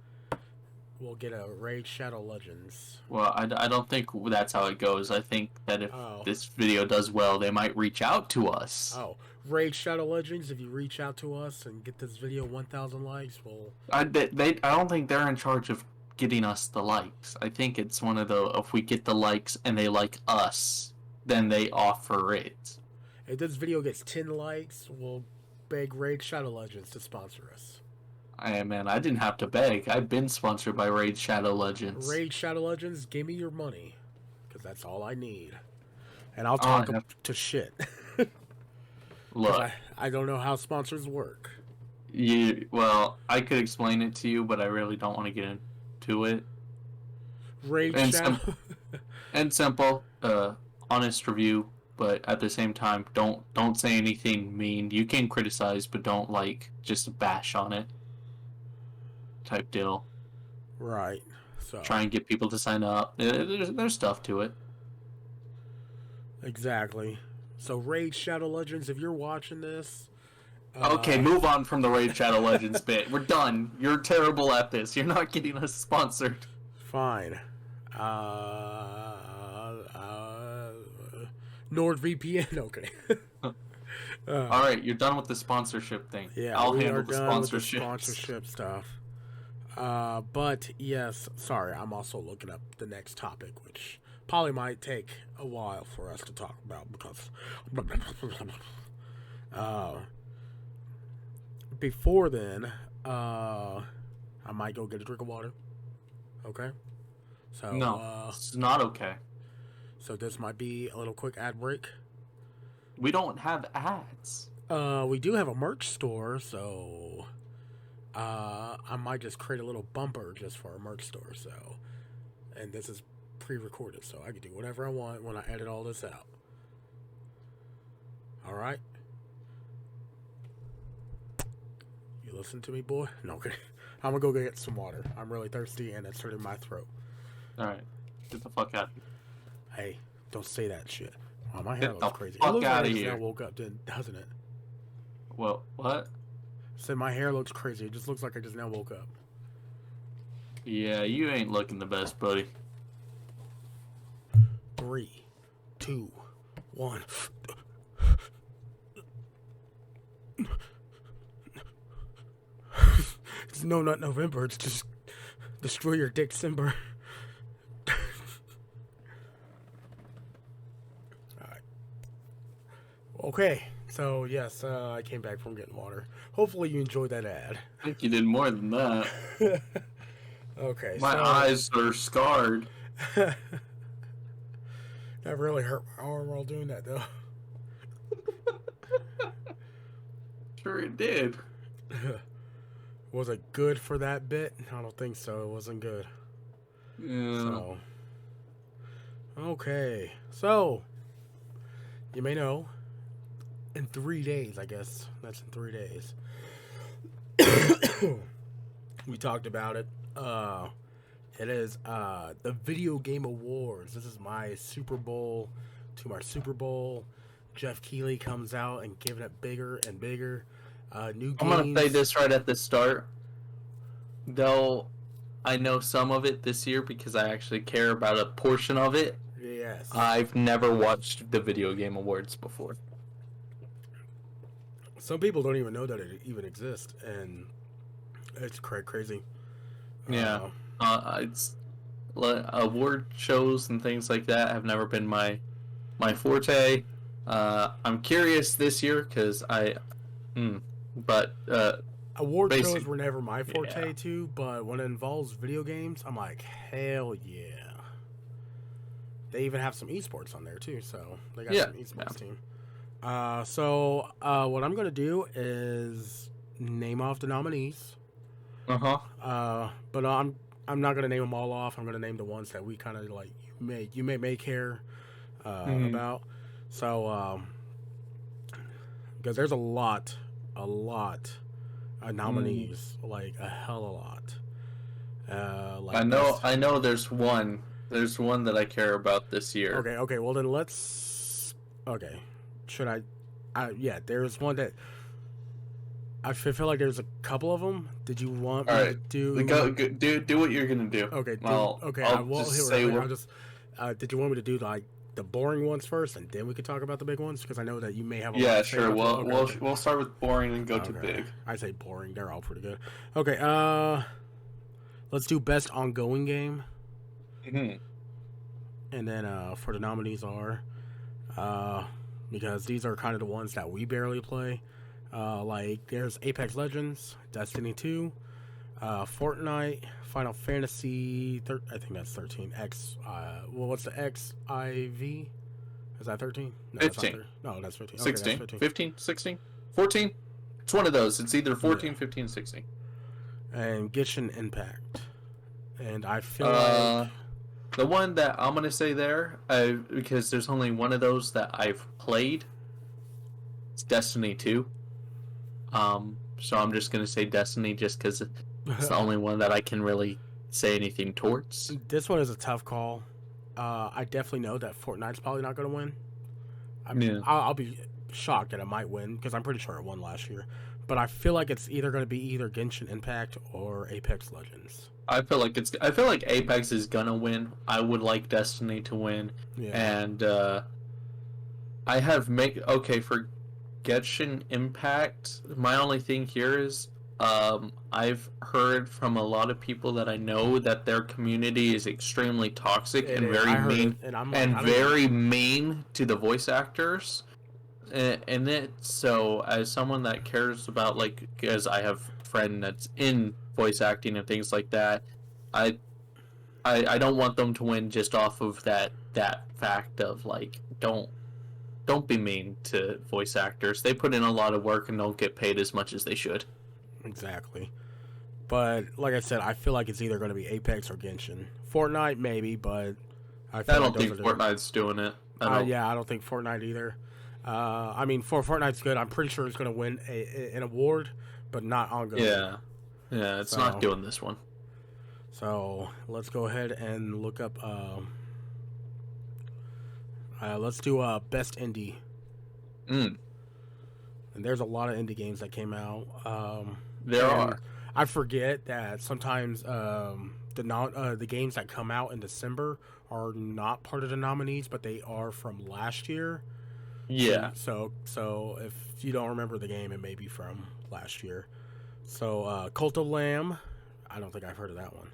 we'll get a Raid Shadow Legends. Well, I don't think that's how it goes. I think that if Oh, this video does well, they might reach out to us. oh, Raid Shadow Legends. If you reach out to us and get this video 1,000 likes, we'll. I don't think they're in charge of getting us the likes. I think it's one of the if we get the likes and they like us, then they offer it. If this video gets 10 likes, we'll beg Raid Shadow Legends to sponsor us. Man, I didn't have to beg. I've been sponsored by Raid Shadow Legends. Raid Shadow Legends, give me your money, because that's all I need. And I'll Oh, talk to shit. look, I don't know how sponsors work. well, I could explain it to you, but I really don't want to get into it. Raid And Shadow. simple, honest review, but at the same time, don't say anything mean. You can criticize, but don't just bash on it. Type deal. Right. So Try and get people to sign up. There's stuff to it. exactly. So Raid Shadow Legends, if you're watching this, Okay, move on from the Raid Shadow Legends bit. We're done. You're terrible at this. You're not getting us sponsored. fine. Uh, NordVPN. Okay. All right, you're done with the sponsorship thing. Yeah, I'll we handle are the done with the sponsorship. sponsorship stuff. But yes, sorry, I'm also looking up the next topic, which probably might take a while for us to talk about because before then, I might go get a drink of water. Okay, so No, it's not okay. so this might be a little quick ad break. We don't have ads. We do have a merch store, so I might just create a little bumper just for our merch store. So, and this is pre-recorded, so I can do whatever I want when I edit all this out. All right. You listen to me, boy? No, okay. I'm gonna go get some water. I'm really thirsty, and it's hurting my throat. All right, get the fuck out of here. Hey, don't say that shit. Oh, my hair Get the looks crazy. fuck It looks like outta I just here. now woke up, doesn't it? Well, what? Said my hair looks crazy. It just looks like I just now woke up. Yeah, you ain't looking the best, buddy. 3, 2, 1. It's no, not November. It's just destroy your dick, December. Alright. Okay, so yes, I came back from getting water. Hopefully you enjoyed that ad. I think you did more than that. Okay, My eyes are scarred. that really hurt my arm while doing that, though. Sure it did. Was it good for that bit? I don't think so. It wasn't good. Yeah. So, okay. So, you may know, in 3 days, I guess. That's in 3 days. We talked about it. It is the Video Game Awards. This is my Super Bowl to my Super Bowl. Jeff Keighley comes out and giving it bigger and bigger. New games. I'm gonna say this right at the start. Though I know some of it this year because I actually care about a portion of it. Yes. I've never watched the Video Game Awards before. Some people don't even know that it even exists, and it's crazy. Yeah. It's award shows and things like that have never been my forte. I'm curious this year because award shows were never my forte too, but when it involves video games, I'm like, hell yeah. They even have some esports on there too, so they got some esports team. So what I'm gonna do is name off the nominees. But I'm not gonna name them all off. I'm gonna name the ones that we kind of like. You may care about. So because there's a lot of nominees, like a hell of a lot. Like I know. There's one that I care about this year. Okay. Well then let's. Okay, should I? Yeah, there's one that. I feel like there's a couple of them. Did you want me to do? Do what you're gonna do. Okay. I'll just say did you want me to do like the boring ones first, and then we could talk about the big ones? Because I know that you may have. Sure. We'll start with boring and go to big. I say boring. They're all pretty good. Okay. Let's do best ongoing game. Mm-hmm. And then for the nominees are, because these are kind of the ones that we barely play. Like there's Apex Legends, Destiny 2, Fortnite, Final Fantasy. I think that's 13. What's the XIV? Is that 13? No, 15. No, that's 15. 16. Okay, that's 15. 15, 16, 14. It's one of those. It's either 14, 15, 16. And Genshin Impact. And I feel like the one that I'm gonna say there, because there's only one of those that I've played. It's Destiny 2. So I'm just gonna say Destiny just because it's the only one that I can really say anything towards. This one is a tough call. I definitely know that Fortnite's probably not gonna win. I'll be shocked that it might win because I'm pretty sure it won last year. But I feel like it's either gonna be either Genshin Impact or Apex Legends. I feel like Apex is gonna win. I would like Destiny to win. Yeah. And I have for Genshin Impact, my only thing here is I've heard from a lot of people that I know that their community is extremely toxic and very mean very mean to the voice actors. So as someone that cares about, like, because I have a friend that's in voice acting and things like that, I don't want them to win just off of that fact of, like, don't be mean to voice actors. They put in a lot of work and don't get paid as much as they should. Exactly. But like I said, I feel like it's either going to be Apex or Genshin. Fortnite maybe, but I don't think Fortnite's doing it. I don't think Fortnite either. I mean, Fortnite's good. I'm pretty sure it's going to win an award, but not ongoing. Yeah, it's not doing this one. So let's go ahead and look up. Let's do best indie. And there's a lot of indie games that came out. There are. I forget that sometimes the games that come out in December are not part of the nominees, but they are from last year. Yeah. So if you don't remember the game, it may be from last year. So Cult of Lamb, I don't think I've heard of that one.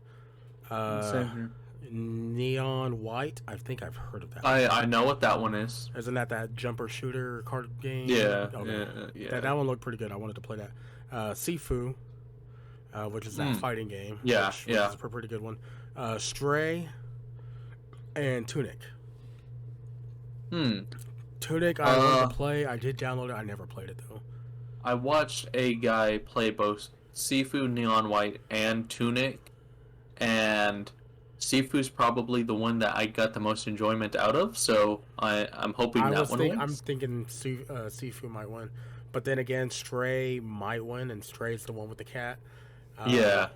Neon White, I think I've heard of that. I know what that one is. Isn't that jumper shooter card game? Yeah. Okay. Yeah. That one looked pretty good. I wanted to play that. Sifu, which is that fighting game. Yeah. Which is a pretty good one. Stray and Tunic. Tunic, I wanted to play. I did download it. I never played it though. I watched a guy play both Sifu, Neon White, and Tunic, and Sifu's probably the one that I got the most enjoyment out of. So I'm hoping that one wins. I'm thinking Sifu might win. But then again, Stray might win, and Stray's the one with the cat. Yeah.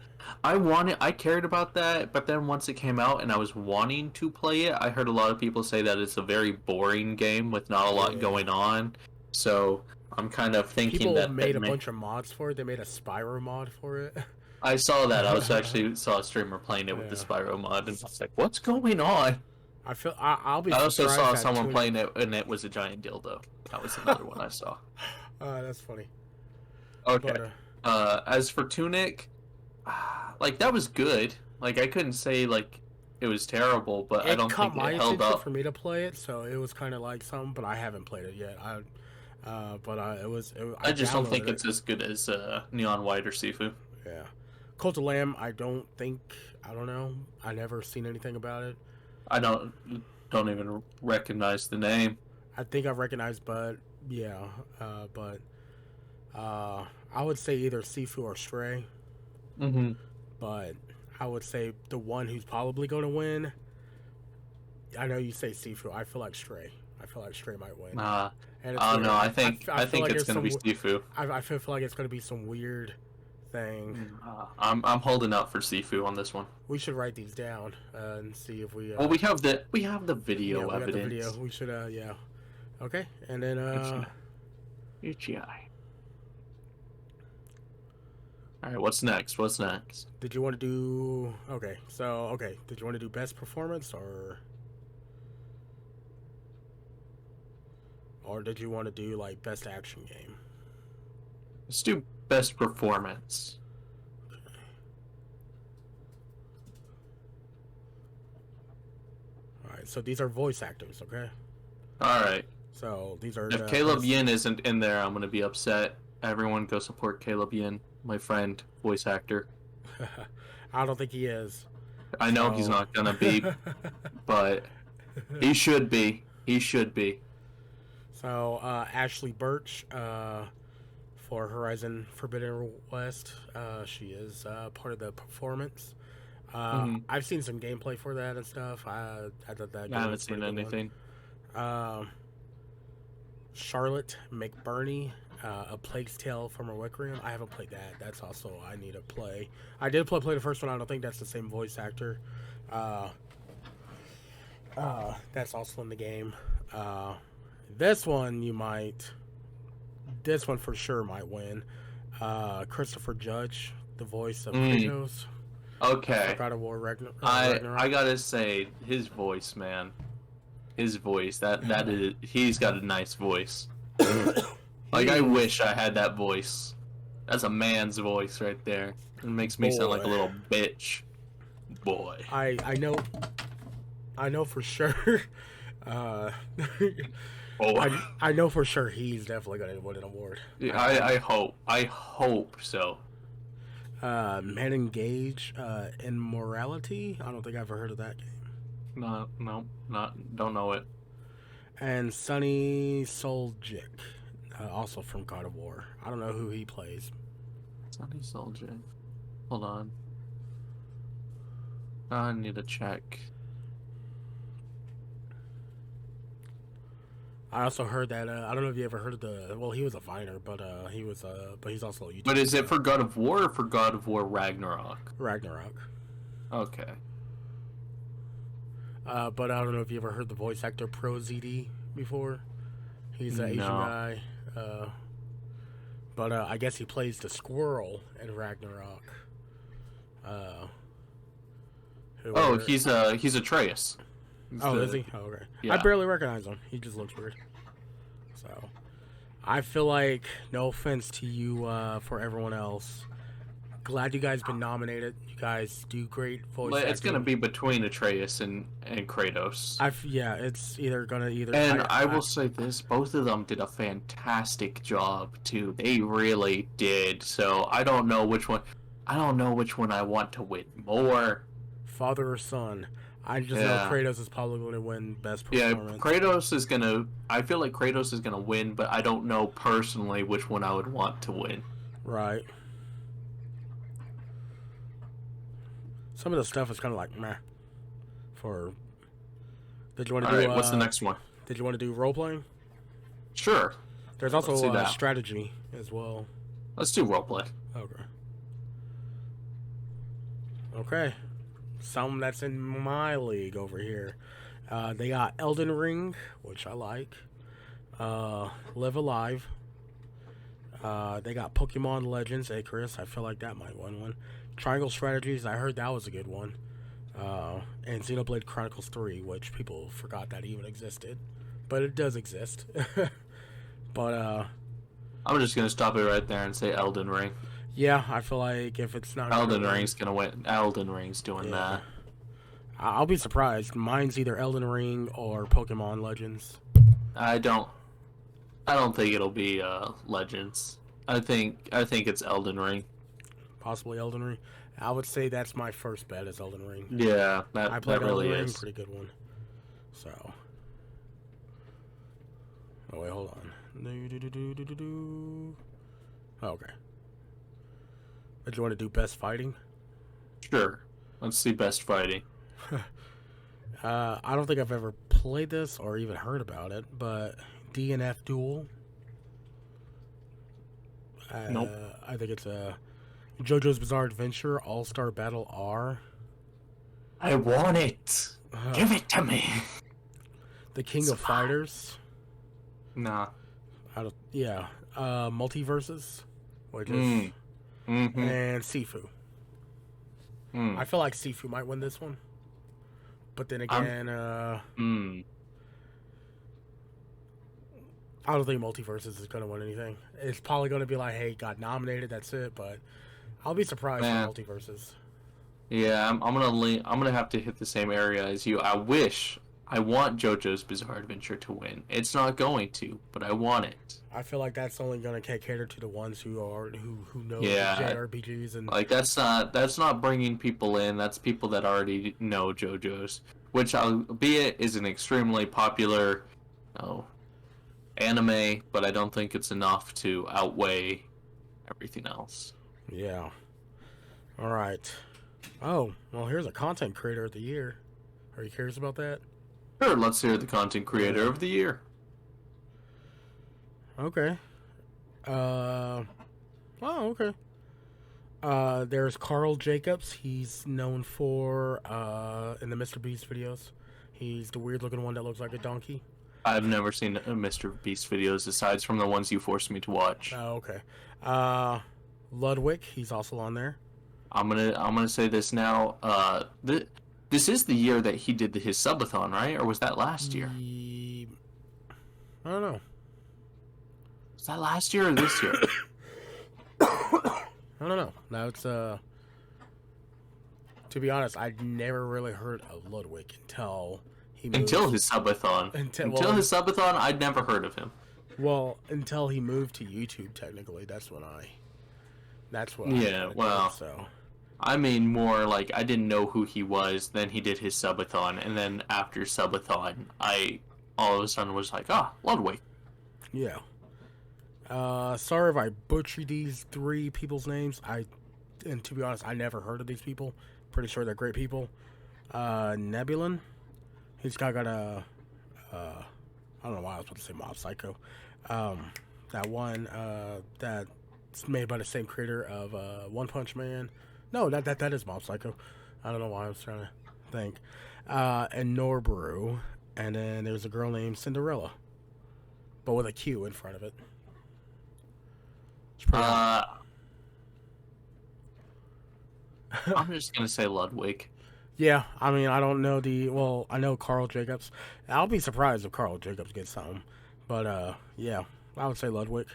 I cared about that, but then once it came out and I was wanting to play it, I heard a lot of people say that it's a very boring game with not a lot going on. So I'm kind of thinking People made a bunch of mods for it. They made a Spyro mod for it. I saw that. I was actually saw a streamer playing it with the Spyro mod, and I was like, "What's going on?" I'll be. I also saw someone Tunic... playing it, and it was a giant dildo. That was another one I saw. That's funny. Okay. But, as for Tunic, like that was good. Like I couldn't say like it was terrible, but I don't think it held up for me to play it. So it was kind of like something, but I haven't played it yet. I just don't think it's as good as Neon White or Sifu. Yeah. Cult of Lamb, I don't know. I never seen anything about it. I don't even recognize the name. I think I've recognized, but yeah, I would say either Sifu or Stray. Mm-hmm. But I would say the one who's probably going to win. I know you say Sifu. I feel like Stray. I feel like Stray might win. No, I think like it's going to be Sifu. I feel like it's going to be some weird thing. I'm holding out for Sifu on this one. We should write these down and see if we. Well, we have the video evidence. Got the video. We should yeah. Okay, and then UGI. All right, what's next? Did you want to do Did you want to do best performance or did you want to do like best action game? Let's do best performance. Okay. All right, so these are voice actors, okay? All right. So these are. If Caleb Yin isn't in there, I'm gonna be upset. Everyone, go support Caleb Yin, my friend, voice actor. I don't think he is. I know he's not gonna be, but he should be. He should be. So Ashley Birch, for Horizon Forbidden West, she is part of the performance. I've seen some gameplay for that and stuff. I thought that. I haven't seen anything. Charlotte McBurney, A Plague's Tale from Requiem. I haven't played that. That's also I need to play. I did play the first one. I don't think that's the same voice actor. That's also in the game. This one for sure might win. Christopher Judge, the voice of Kratos. Okay. God of War Ragnarok. I gotta say, his voice, man. His voice. That is. He's got a nice voice. Like I wish I had that voice. That's a man's voice right there. It makes me sound like a little bitch. Boy. I know for sure. I know for sure he's definitely gonna win an award. Yeah, I hope so. Men Engage, Immorality. I don't think I've ever heard of that game. No, don't know it. And Sunny Soljic, also from God of War. I don't know who he plays. Sunny Soljic. Hold on. I need to check. I also heard that I don't know if you ever heard of he was a Viner, but he's also a YouTuber. But is it for God of War or for God of War Ragnarok? Ragnarok. Okay. But I don't know if you ever heard the voice actor Pro ZD before. He's an Asian guy. But I guess he plays the squirrel in Ragnarok. He's Atreus. Is he? Oh, okay. Yeah. I barely recognize him. He just looks weird. So, I feel like, no offense to you for everyone else, glad you guys been nominated. You guys do great voice acting. It's gonna be between Atreus and Kratos. It's either. And I will say this: both of them did a fantastic job too. They really did. So I don't know which one. I want to win more. Father or son. I just know Kratos is probably going to win best performance. Yeah, Kratos is gonna. I feel like Kratos is gonna win, but I don't know personally which one I would want to win. Right. Some of the stuff is kind of like meh. Did you want to do? Alright, what's the next one? Did you want to do role playing? Sure. There's Let's also do that. strategy as well. Let's do roleplay. Okay. Okay. Something that's in my league over here. They got Elden Ring, which I like. Live Alive. They got Pokemon Legends, Chris. I feel like that might win one. Triangle Strategies. I heard that was a good one. And Xenoblade Chronicles 3, which people forgot that even existed, but it does exist. But I'm just gonna stop it right there and say Elden Ring. yeah, I feel like if it's not Elden Ring's gonna win. Elden Ring's doing that. I'll be surprised. Mine's either Elden Ring or Pokemon Legends. I don't think it'll be Legends. I think it's Elden Ring. Possibly Elden Ring. I would say that's my first bet is Elden Ring. Yeah, I played that really Elden Ring, is. pretty good one. So, oh wait, hold on. Oh, okay. But you want to do best fighting? Sure. Let's see best fighting. I don't think I've ever played this or even heard about it, but DNF Duel. Nope. I think it's JoJo's Bizarre Adventure All-Star Battle R. I want it. Give it to me. The King of Fighters. Nah. Multiverses, which is and Sifu. I feel like Sifu might win this one, but then again, I don't think Multiverses is gonna win anything. It's probably gonna be like, hey, got nominated, that's it. But I'll be surprised if Multiverses. Yeah, I'm gonna have to hit the same area as you. I want JoJo's Bizarre Adventure to win. It's not going to, but I want it. I feel like that's only going to cater to the ones who know JRPGs and like that's not bringing people in. That's people that already know JoJo's, which albeit is an extremely popular, anime, but I don't think it's enough to outweigh everything else. Yeah. All right. Oh, well, here's a content creator of the year. Are you curious about that? Sure, let's hear the content creator of the year. Okay. Okay. There's Carl Jacobs. He's known for in the Mr. Beast videos. He's the weird looking one that looks like a donkey. I've never seen Mr. Beast videos aside from the ones you forced me to watch. Oh, okay. Ludwig, he's also on there. I'm gonna say this now. This is the year that he did his subathon, right? Or was that last year? I don't know. Was that last year or this year? I don't know. Now it's to be honest, I'd never really heard of Ludwig until he moved. Until his subathon. Until his subathon, I'd never heard of him. Well, until he moved to YouTube, technically, that's when I. Yeah, well. So. I mean, more like I didn't know who he was. Then he did his subathon, and then after subathon, I all of a sudden was like, Ludwig. Yeah. Sorry if I butchered these three people's names. And to be honest, I never heard of these people. Pretty sure they're great people. Nebulon. He's got a. I don't know why I was about to say Mob Psycho. That one that's made by the same creator of One Punch Man. No, that is Mob Psycho. I don't know why I was trying to think. And Norbrew. And then there's a girl named Cinderella. But with a Q in front of it. I'm just going to say Ludwig. Yeah, I mean, I don't know I know Carl Jacobs. I'll be surprised if Carl Jacobs gets something. But, yeah, I would say Ludwig.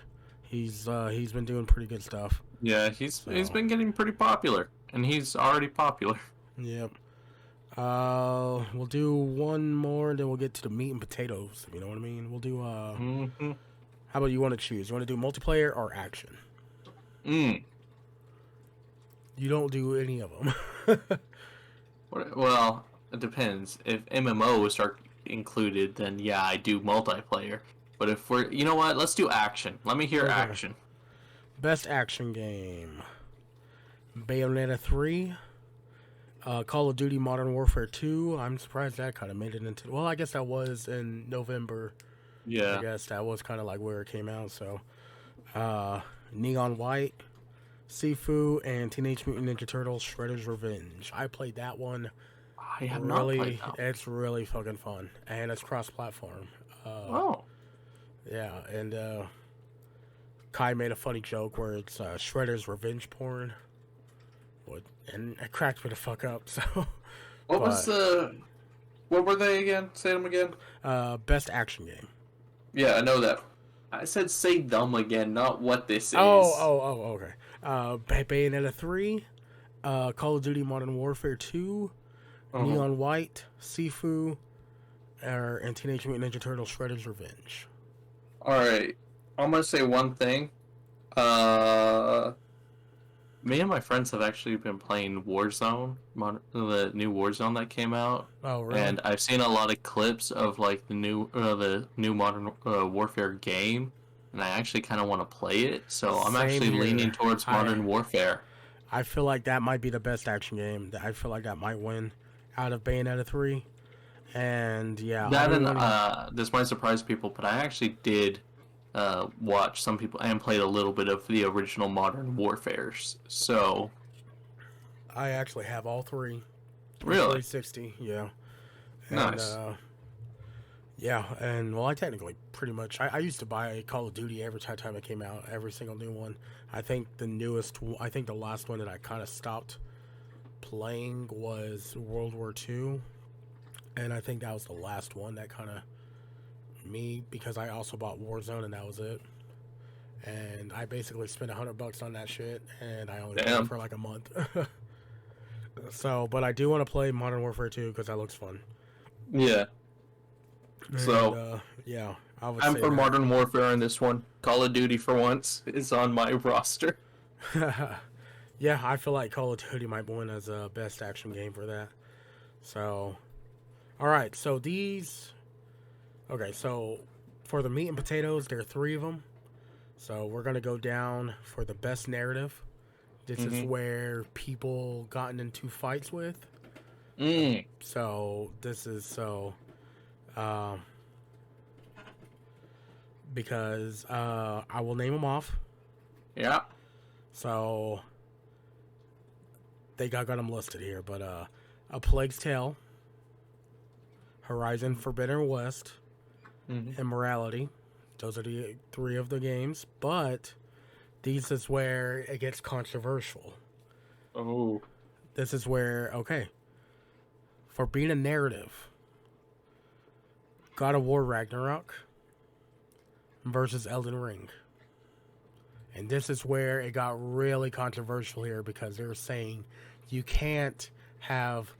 He's been doing pretty good stuff. Yeah, he's been getting pretty popular, and he's already popular. Yep. We'll do one more, and then we'll get to the meat and potatoes. If you know what I mean. We'll do How about you want to choose? You want to do multiplayer or action? You don't do any of them. Well, it depends. If MMOs are included, then yeah, I do multiplayer. But if you know what? Let's do action. Let me hear action. Best action game. Bayonetta 3. Call of Duty Modern Warfare 2. I'm surprised that kind of made it into... Well, I guess that was in November. I Yeah. guess that was kind of like where it came out. So, Neon White, Sifu, and Teenage Mutant Ninja Turtles: Shredder's Revenge. I played that one. I have not played Really, that. it's really fucking fun, and it's cross-platform. Oh. Yeah, and Kai made a funny joke where it's Shredder's revenge porn, and it cracked me the fuck up. So, What was the? What were they again? Say them again. best action game. Yeah, I know that. I said say them again, not what this Oh, is. okay. Bayonetta 3, Call of Duty Modern Warfare 2, Neon White, Sifu, and Teenage Mutant Ninja Turtles: Shredder's Revenge. All right, I'm gonna say one thing. Uh, Me and my friends have actually been playing Warzone, the new Warzone that came out, Oh, really? and I've seen a lot of clips of like the new Modern Warfare game, and I actually kind of want to play it. So I'm Same actually here. leaning towards Modern Warfare. I feel like that might be the best action game. I feel like that might win out of Bayonetta 3. And yeah, That and wanna... this might surprise people, but I actually did watch some people and played a little bit of the original Modern Warfares. So I actually have all three on really 360. Yeah, and nice. yeah, and well, I technically pretty much I used to buy Call of Duty every time it came out, every single new one. I think I think the last one that I kind of stopped playing was World War II, and I think that was the last one that kind of me because I also bought Warzone and that was it. And I basically spent $100 on that shit, and I only played it Damn. for like a month. So, but I do want to play Modern Warfare 2 because that looks fun. Yeah. And So yeah, I would I'm say for Modern Warfare on this one. Call of Duty for once is on my roster. that. Yeah, I feel like Call of Duty might win as a best action game for that. So, all right, so these. Okay, so for the meat and potatoes, there are three of them. So we're gonna go down for the best narrative. This is where people gotten into fights with. Mm. So this is so. Um, because I will name them off. Yeah. So they got them listed here, but A Plague's Tale, Horizon Forbidden West, and Morality. Those are the three of the games, but these is where it gets controversial. Oh. This is where for being a narrative, God of War Ragnarok versus Elden Ring. And this is where it got really controversial here because they were saying you can't have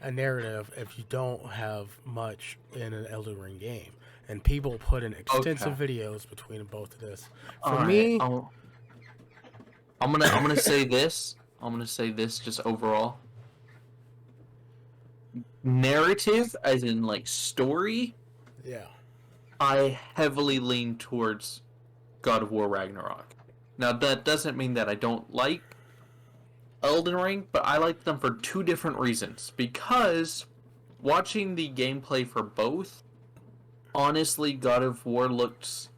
a narrative if you don't have much in an Elden Ring game. And people put in extensive videos between both of this. For me, I'm gonna say this. I'm gonna say this just overall. Narrative, as in like story, yeah. I heavily lean towards God of War Ragnarok. Now that doesn't mean that I don't like Elden Ring, but I like them for two different reasons. Because watching the gameplay for both, honestly, God of War looked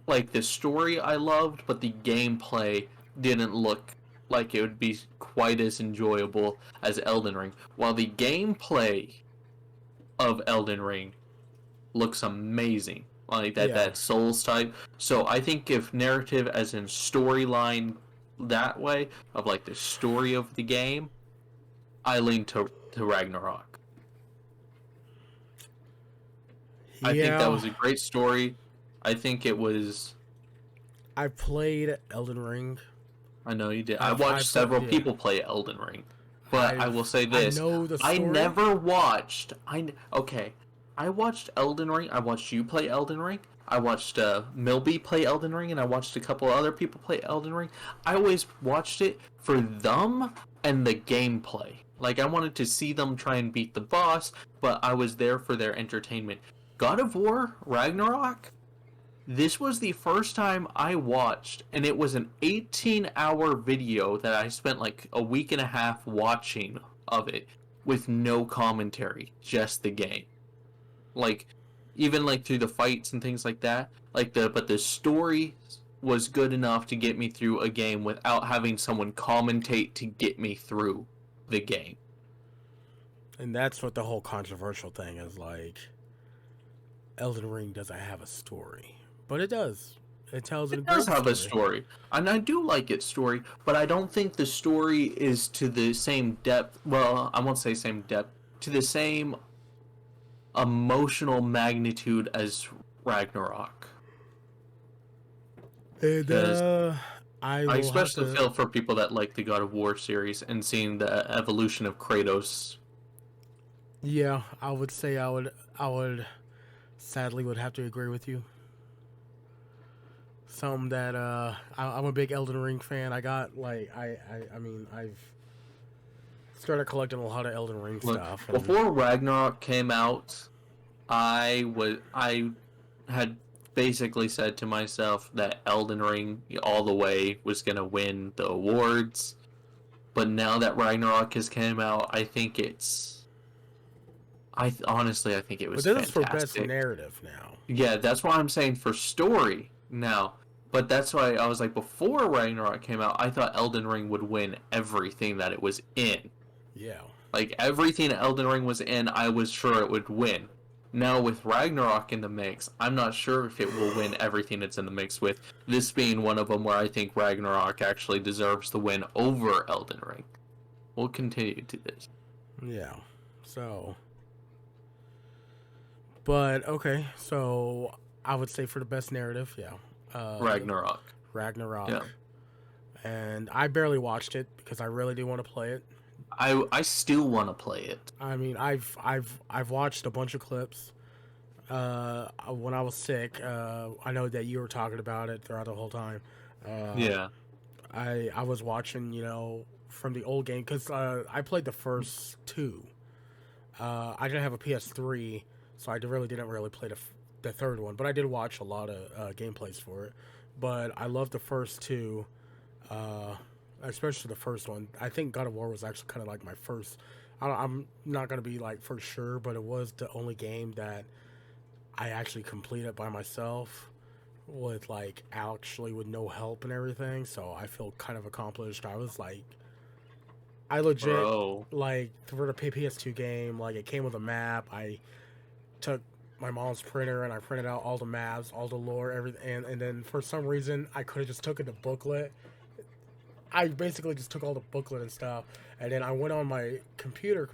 like the story I loved, but the gameplay didn't look like it would be quite as enjoyable as Elden Ring. While the gameplay of Elden Ring looks amazing, like that Souls type. So I think if narrative, as in storyline, that way of like the story of the game, I lean to Ragnarok. Yeah. I think that was a great story. I think it was. I played Elden Ring. I know you did. I watched several people play Elden Ring, but I will say this: I know the story. I never watched. I watched Elden Ring. I watched you play Elden Ring. I watched Milby play Elden Ring, and I watched a couple other people play Elden Ring. I always watched it for them and the gameplay. Like, I wanted to see them try and beat the boss, but I was there for their entertainment. God of War Ragnarok, this was the first time I watched, and it was an 18-hour video that I spent like a week and a half watching of it with no commentary, just the game. Like, even like through the fights and things like that. But the story was good enough to get me through a game without having someone commentate to get me through the game. And that's what the whole controversial thing is like. Elden Ring doesn't have a story, but it does. It tells a It great does have story. a story, and I do like its story, but I don't think the story is to the same depth. Well, I won't say same depth, to the same emotional magnitude as Ragnarok. And Because I I will have especially to. feel for people that like the God of War series and seeing the evolution of Kratos. Yeah, I would say I would sadly would have to agree with you. Something that I'm a big Elden Ring fan. I got like I mean I've started collecting a lot of Elden Ring Look, stuff and before Ragnarok came out, I had basically said to myself that Elden Ring all the way was gonna win the awards. But now that Ragnarok has came out, I think it's. Honestly, I think it but was this is for best fantastic. narrative now. Yeah, that's why I'm saying for story now. But that's why I was like, before Ragnarok came out, I thought Elden Ring would win everything that it was in. Yeah. Like everything Elden Ring was in, I was sure it would win. Now with Ragnarok in the mix, I'm not sure if it will win everything it's in the mix with. This being one of them where I think Ragnarok actually deserves the win over Elden Ring. We'll continue to this. Yeah. So but okay, so I would say for the best narrative, yeah. Ragnarok. Ragnarok. Yeah. And I barely watched it because I really do want to play it. I still want to play it. I mean, I've watched a bunch of clips. When I was sick, I know that you were talking about it throughout the whole time. Yeah. I was watching, you know, from the old game because I played the first two. I didn't have a PS3, so I really didn't really play the third one, but I did watch a lot of gameplays for it. But I love the first two, uh, especially the first one. I think God of War was actually kind of like my first. I'm not gonna be like for sure, but it was the only game that I actually completed by myself with like actually with no help and everything. So I feel kind of accomplished. I was like, I legit Bro. like for the PS2 game, like it came with a map. I took my mom's printer and I printed out all the maps, all the lore, everything. And then for some reason, I could have just taken the booklet. I basically just took all the booklet and stuff, and then I went on my computer,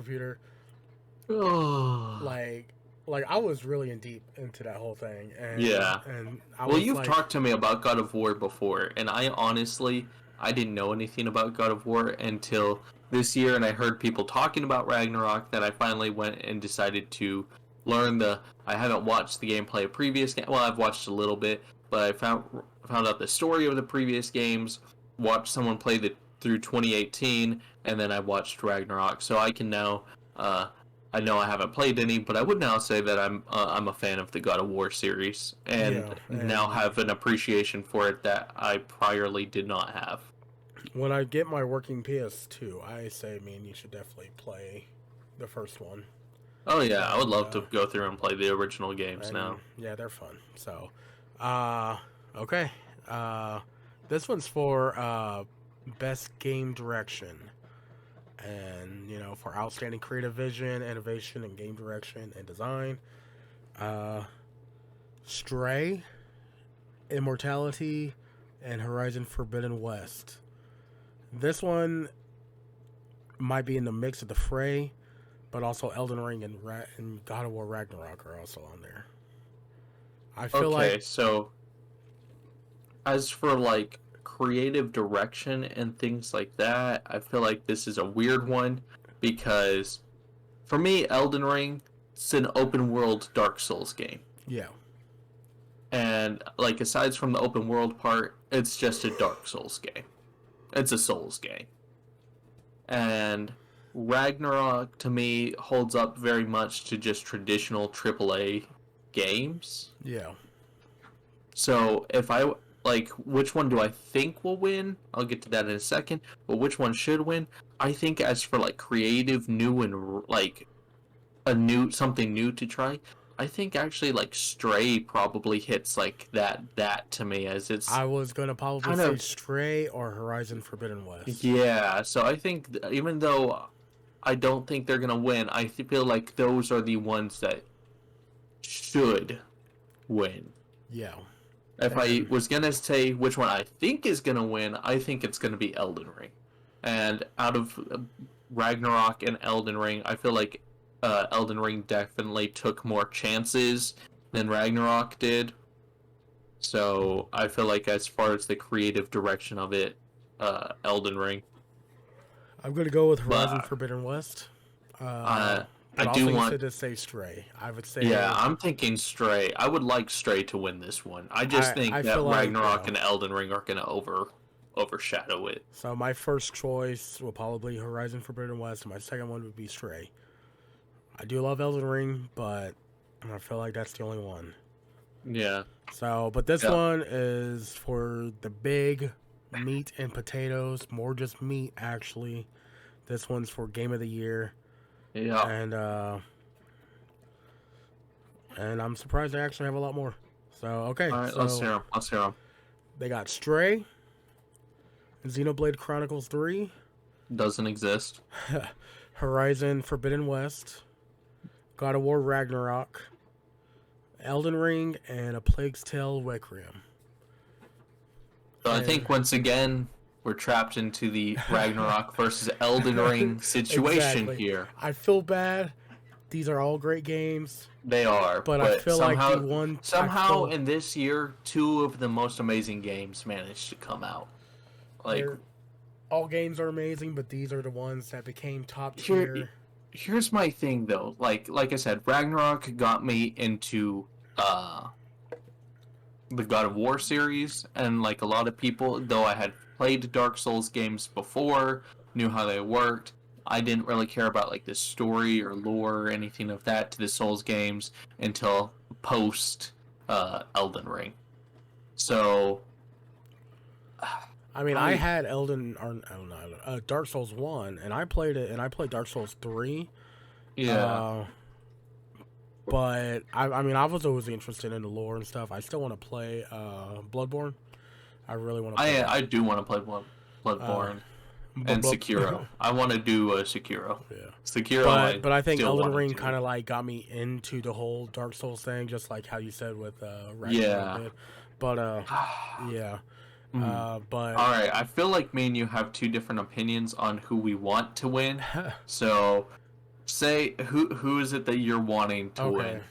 Oh. like, like I was really in deep into that whole thing, Yeah. and I Well, was you've like, talked to me about God of War before, and I honestly, I didn't know anything about God of War until this year, and I heard people talking about Ragnarok that I finally went and decided to learn the. I haven't watched the gameplay of previous game. Well, I've watched a little bit, but I found out the story of the previous games. Watched someone play the through 2018, and then I watched Ragnarok, so I can now. I know I haven't played any, but I would now say that I'm a fan of the God of War series, yeah, and now and have an appreciation for it that I priorly did not have. when I get my working PS2, I say, man, you should definitely play the first one. Oh yeah, I would And love to go through and play the original games now. yeah, they're fun. So, uh, okay, this one's for best game direction. And you know, for outstanding creative vision, innovation, and game direction and design, uh, Stray, Immortality, and Horizon Forbidden West. This one might be in the mix of the fray, but also Elden Ring and God of War Ragnarok are also on there. I feel Okay, like so as for like creative direction and things like that, I feel like this is a weird one because for me, Elden Ring, it's an open world Dark Souls game. yeah, And like aside from the open world part, it's just a Dark Souls game. It's a Souls game. And Ragnarok to me holds up very much to just traditional AAA games. yeah, So if I like which one do I think will win? I'll get to that in a second. But which one should win? I think as for like creative new and like a new something new to try, I think actually like Stray probably hits like that to me as it's I was gonna probably kind say of Stray or Horizon Forbidden West. yeah. So I think even though I don't think they're gonna win, I feel like those are the ones that should win. Yeah. If I And was gonna say which one I think is gonna win, I think it's gonna be Elden Ring. And out of Ragnarok and Elden Ring, I feel like Elden Ring definitely took more chances than Ragnarok did. So I feel like as far as the creative direction of it, Elden Ring. I'm gonna go with Horizon But Forbidden West. uh, I But do also you want, said to say Stray. I would yeah, say I'm thinking Stray. I would like Stray to win this one. I just think I that feel like Ragnarok and Elden Ring are gonna overshadow it. so my first choice will probably be Horizon Forbidden West, and my second one would be Stray. I do love Elden Ring, but I feel like that's the only one. Yeah. So, but this Yeah. one is for the big meat and potatoes, more just meat actually. This one's for Game of the Year, Yeah. and I'm surprised they actually have a lot more. So, okay, All right, so let's hear them. Let's hear them. they got Stray, Xenoblade Chronicles 3, Doesn't exist. Horizon Forbidden West, God of War Ragnarok, Elden Ring, and A Plague's Tale Requiem. So I And- think once again we're trapped into the Ragnarok versus Elden Ring situation Exactly. here. I feel bad. These are all great games, They are, but I feel somehow, like the one somehow in this year, two of the most amazing games managed to come out. Like, all games are amazing, but these are the ones that became top Here- tier. here's my thing though. Like I said, Ragnarok got me into the God of War series, and like a lot of people, though I had played Dark Souls games before, knew how they worked, I didn't really care about like the story or lore or anything of that to the Souls games until post Elden Ring. So I mean, I had Dark Souls 1, and I played it, and I played Dark Souls 3. yeah. But I mean, I was always interested in the lore and stuff. I still want to play Bloodborne. I really want to play I do want to play Bloodborne and Sekiro. I want to do Sekiro. Yeah. Sekiro. But I think still Elden wanna Ring do. kind of like got me into the whole Dark Souls thing, just like how you said with Ragnarok Yeah. did. But yeah. But All right, I feel like me and you have two different opinions on who we want to win. So, say who is it that you're wanting to win?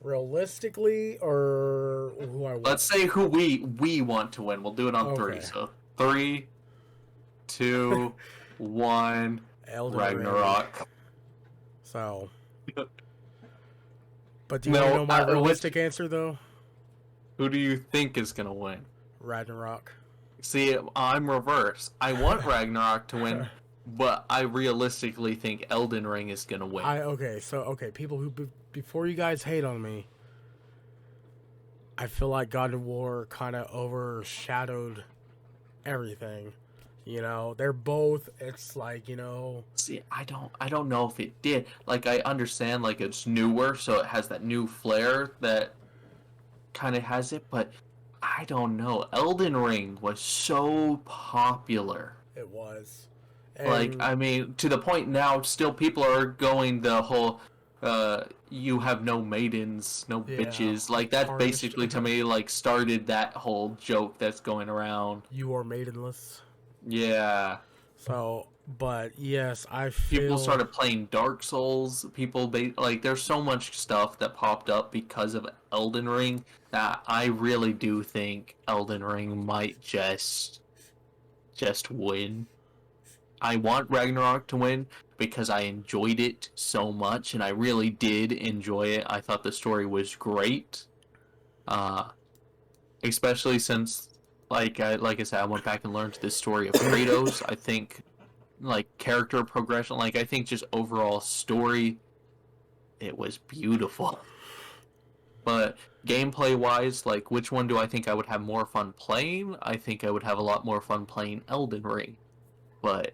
Realistically, or who I want? Let's say who we want to win. We'll do it on three. Okay. So 3, 2, 1. Elden Ring. Ragnarok. So, but do you want to know my realistic answer though? Who do you think is gonna win? Ragnarok. See, I'm reverse. I want Ragnarok to win, but I realistically think Elden Ring is gonna win. People who before you guys hate on me, I feel like God of War kind of overshadowed everything. You know, they're both. It's like, you know. See, I don't know if it did. Like, I understand, like, it's newer, so it has that new flair that kind of has it, but I don't know. Elden Ring was so popular. It was. Like, I mean, to the point now, still people are going the whole, you have no maidens, no bitches. Like, that Tarnished. basically, to me, like, started that whole joke that's going around. You are maidenless. Yeah. So, but yes, I feel People started playing Dark Souls. There's so much stuff that popped up because of Elden Ring that I really do think Elden Ring might just win. I want Ragnarok to win because I enjoyed it so much, and I really did enjoy it. I thought the story was great, especially since, like I said, I went back and learned the story of Kratos. I think, like, character progression, like, I think just overall story, it was beautiful. But gameplay-wise, like, which one do I think I would have more fun playing? I think I would have a lot more fun playing Elden Ring. But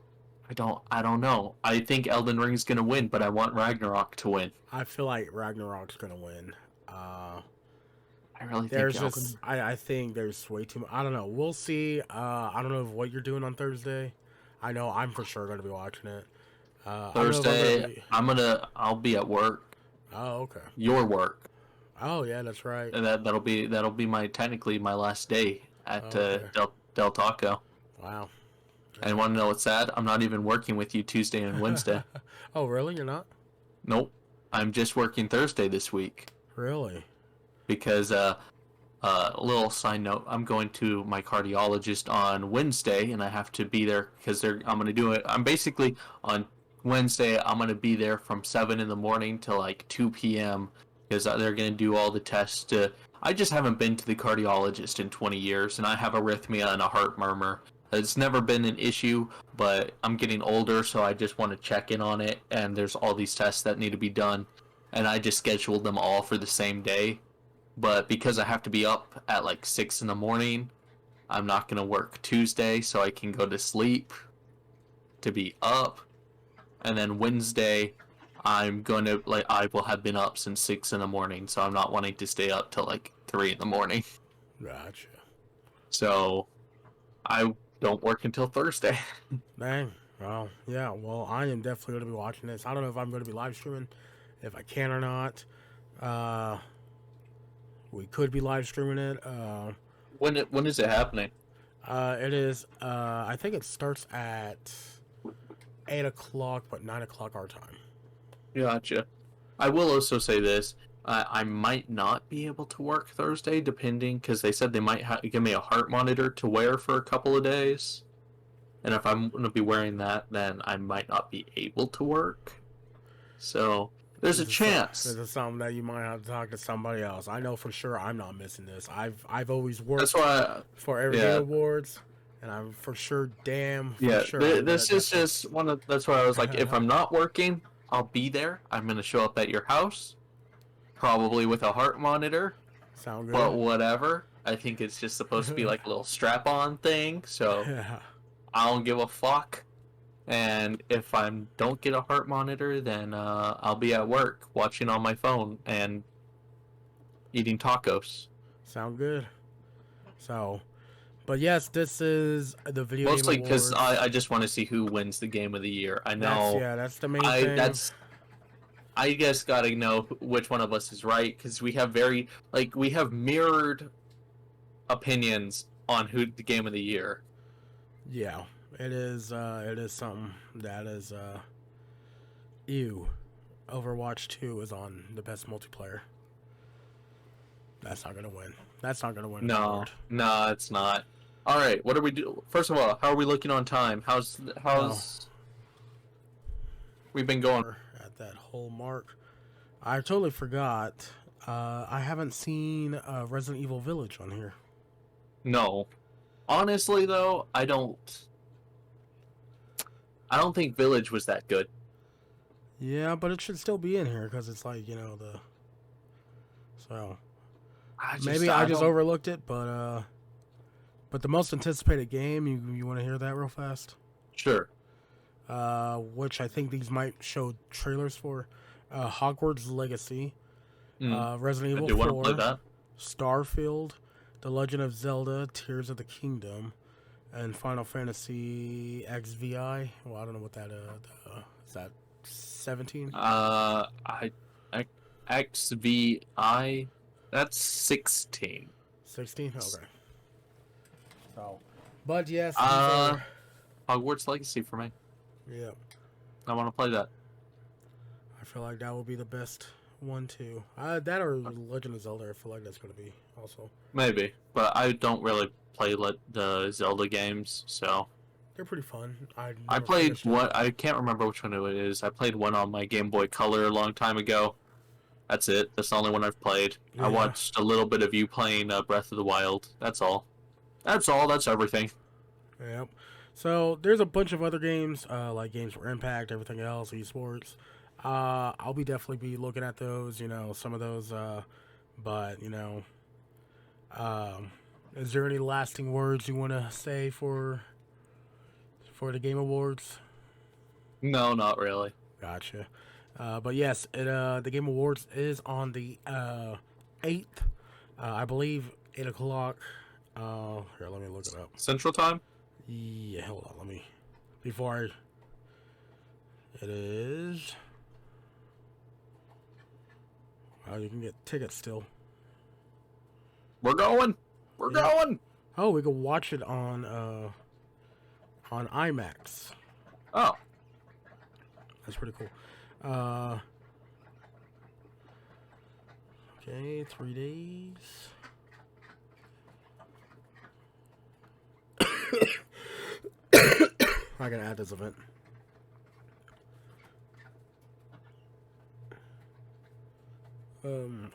I don't know. I think Elden Ring's gonna win, but I want Ragnarok to win. I feel like Ragnarok's gonna win. I really think There's Elden. just I think there's way too much. I don't know. We'll see. I don't know what you're doing on Thursday. I know I'm for sure gonna be watching it. I don't know if I'm gonna Thursday, be. I'll be at work. Oh, okay. Your work. Oh, yeah, that's right. And that'll be my technically my last day at Oh, okay. Del Taco. Wow. And want to know what's sad? I'm not even working with you Tuesday and Wednesday. Oh, really? You're not? Nope. I'm just working Thursday this week Really? because a little side note, I'm going to my cardiologist on Wednesday and I have to be there because I'm going to do it. I'm basically on Wednesday I'm going to be there from 7 in the morning till like 2 p.m. because they're going to do all the tests to I just haven't been to the cardiologist in 20 years and I have arrhythmia and a heart murmur. It's never been an issue, but I'm getting older, so I just want to check in on it. And there's all these tests that need to be done, and I just scheduled them all for the same day. But because I have to be up at like 6 in the morning, I'm not gonna work Tuesday, so I can go to sleep to be up. And then Wednesday, I'm going to I will have been up since 6 in the morning, so I'm not wanting to stay up till like 3 in the morning. Gotcha. So I don't work until Thursday. Dang. Well, yeah. Well, I am definitely going to be watching this. I don't know if I'm going to be live streaming, if I can or not. Uh, we could be live streaming it. When is it happening? It is. I think it starts at 8 o'clock, but 9 o'clock our time. Gotcha. I will also say this. I might not be able to work Thursday, depending, because they said they might give me a heart monitor to wear for a couple of days. And if I'm going to be wearing that, then I might not be able to work. So, there's a chance. This is something that you might have to talk to somebody else. I know for sure I'm not missing this. I've always worked That's why, for every yeah. awards, and I'm for sure, Yeah, sure. this is just one of, that's why I was like, if I'm not working, I'll be there. I'm going to show up at your house, probably with a heart monitor. Sound good? But whatever. I think it's just supposed to be like a little strap-on thing, so Yeah. I don't give a fuck. And if I don't get a heart monitor, then I'll be at work watching on my phone and eating tacos. Sound good. So, but yes, this is the video Mostly game because awards. I just want to see who wins the game of the year. I know. That's the main thing. I guess gotta know which one of us is right because we have we have mirrored opinions on who the game of the year. Yeah, it is something that is ew. Overwatch 2 is on the best multiplayer. That's not gonna win. That's not gonna win. No, it's not. All right, what do we do? First of all, how are we looking on time? How's we've been going? At that whole mark, I totally forgot. I haven't seen Resident Evil Village on here. No, honestly though, I don't think Village was that good. Yeah, but it should still be in here because it's like so. I just overlooked it, but the most anticipated game, you want to hear that real fast? Sure. Which I think these might show trailers for. Hogwarts Legacy, Resident Evil 4, want to play that. Starfield, The Legend of Zelda, Tears of the Kingdom, and Final Fantasy XVI. Well, I don't know what that is. That 17? XVI. That's 16. 16? Okay. So, but yes. Hogwarts Legacy for me. Yeah. I want to play that. I feel like that will be the best one too. That or Legend of Zelda. I feel like that's going to be also. Maybe, but I don't really play the Zelda games, so. They're pretty fun. I played one. I can't remember which one it is. I played one on my Game Boy Color a long time ago. That's it. That's the only one I've played. Yeah. I watched a little bit of you playing Breath of the Wild. That's all. That's everything. Yep. So there's a bunch of other games, like Games for Impact, everything else, esports. I'll definitely be looking at those, some of those, but, is there any lasting words you want to say for the Game Awards? No, not really. Gotcha. But yes, the Game Awards is on the 8th. I believe 8 o'clock. Here, let me look it up. Central Time? Yeah, hold on. Let me. Before I. It is. You can get tickets still. We're going. We're going. Oh, we can watch it on IMAX. Oh. That's pretty cool. Okay, 3 days. I can add this event.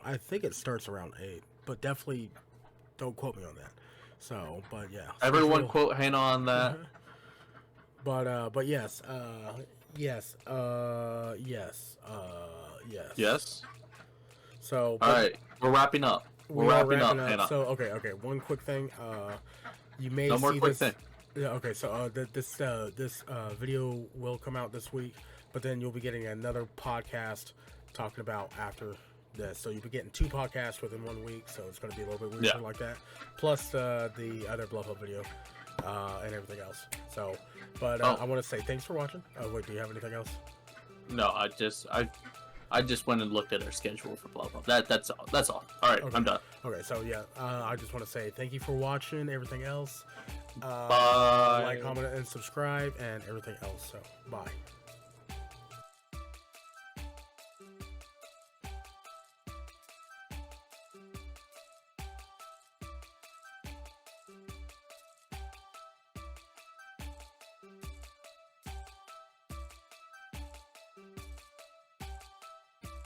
I think it starts around 8, but definitely don't quote me on that. So, but yeah. Everyone quote Hannah on that. But yes, yes, yes. Yes. So. All right, we're wrapping up. We're wrapping up, Hannah. So okay. One quick thing. You may No more see quick this. thing. Yeah. Okay. So this video will come out this week, but then you'll be getting another podcast talking about after this. So you'll be getting 2 podcasts within 1 week. So it's going to be a little bit weird like that. Plus the other BlubHub video and everything else. So, but I want to say thanks for watching. Wait, do you have anything else? No, I just went and looked at our schedule for BlubHub. That's all. That's all. All right, Okay. I'm done. Okay, so yeah, I just want to say thank you for watching. Everything else, Bye. like, comment, and subscribe, and everything else. So bye.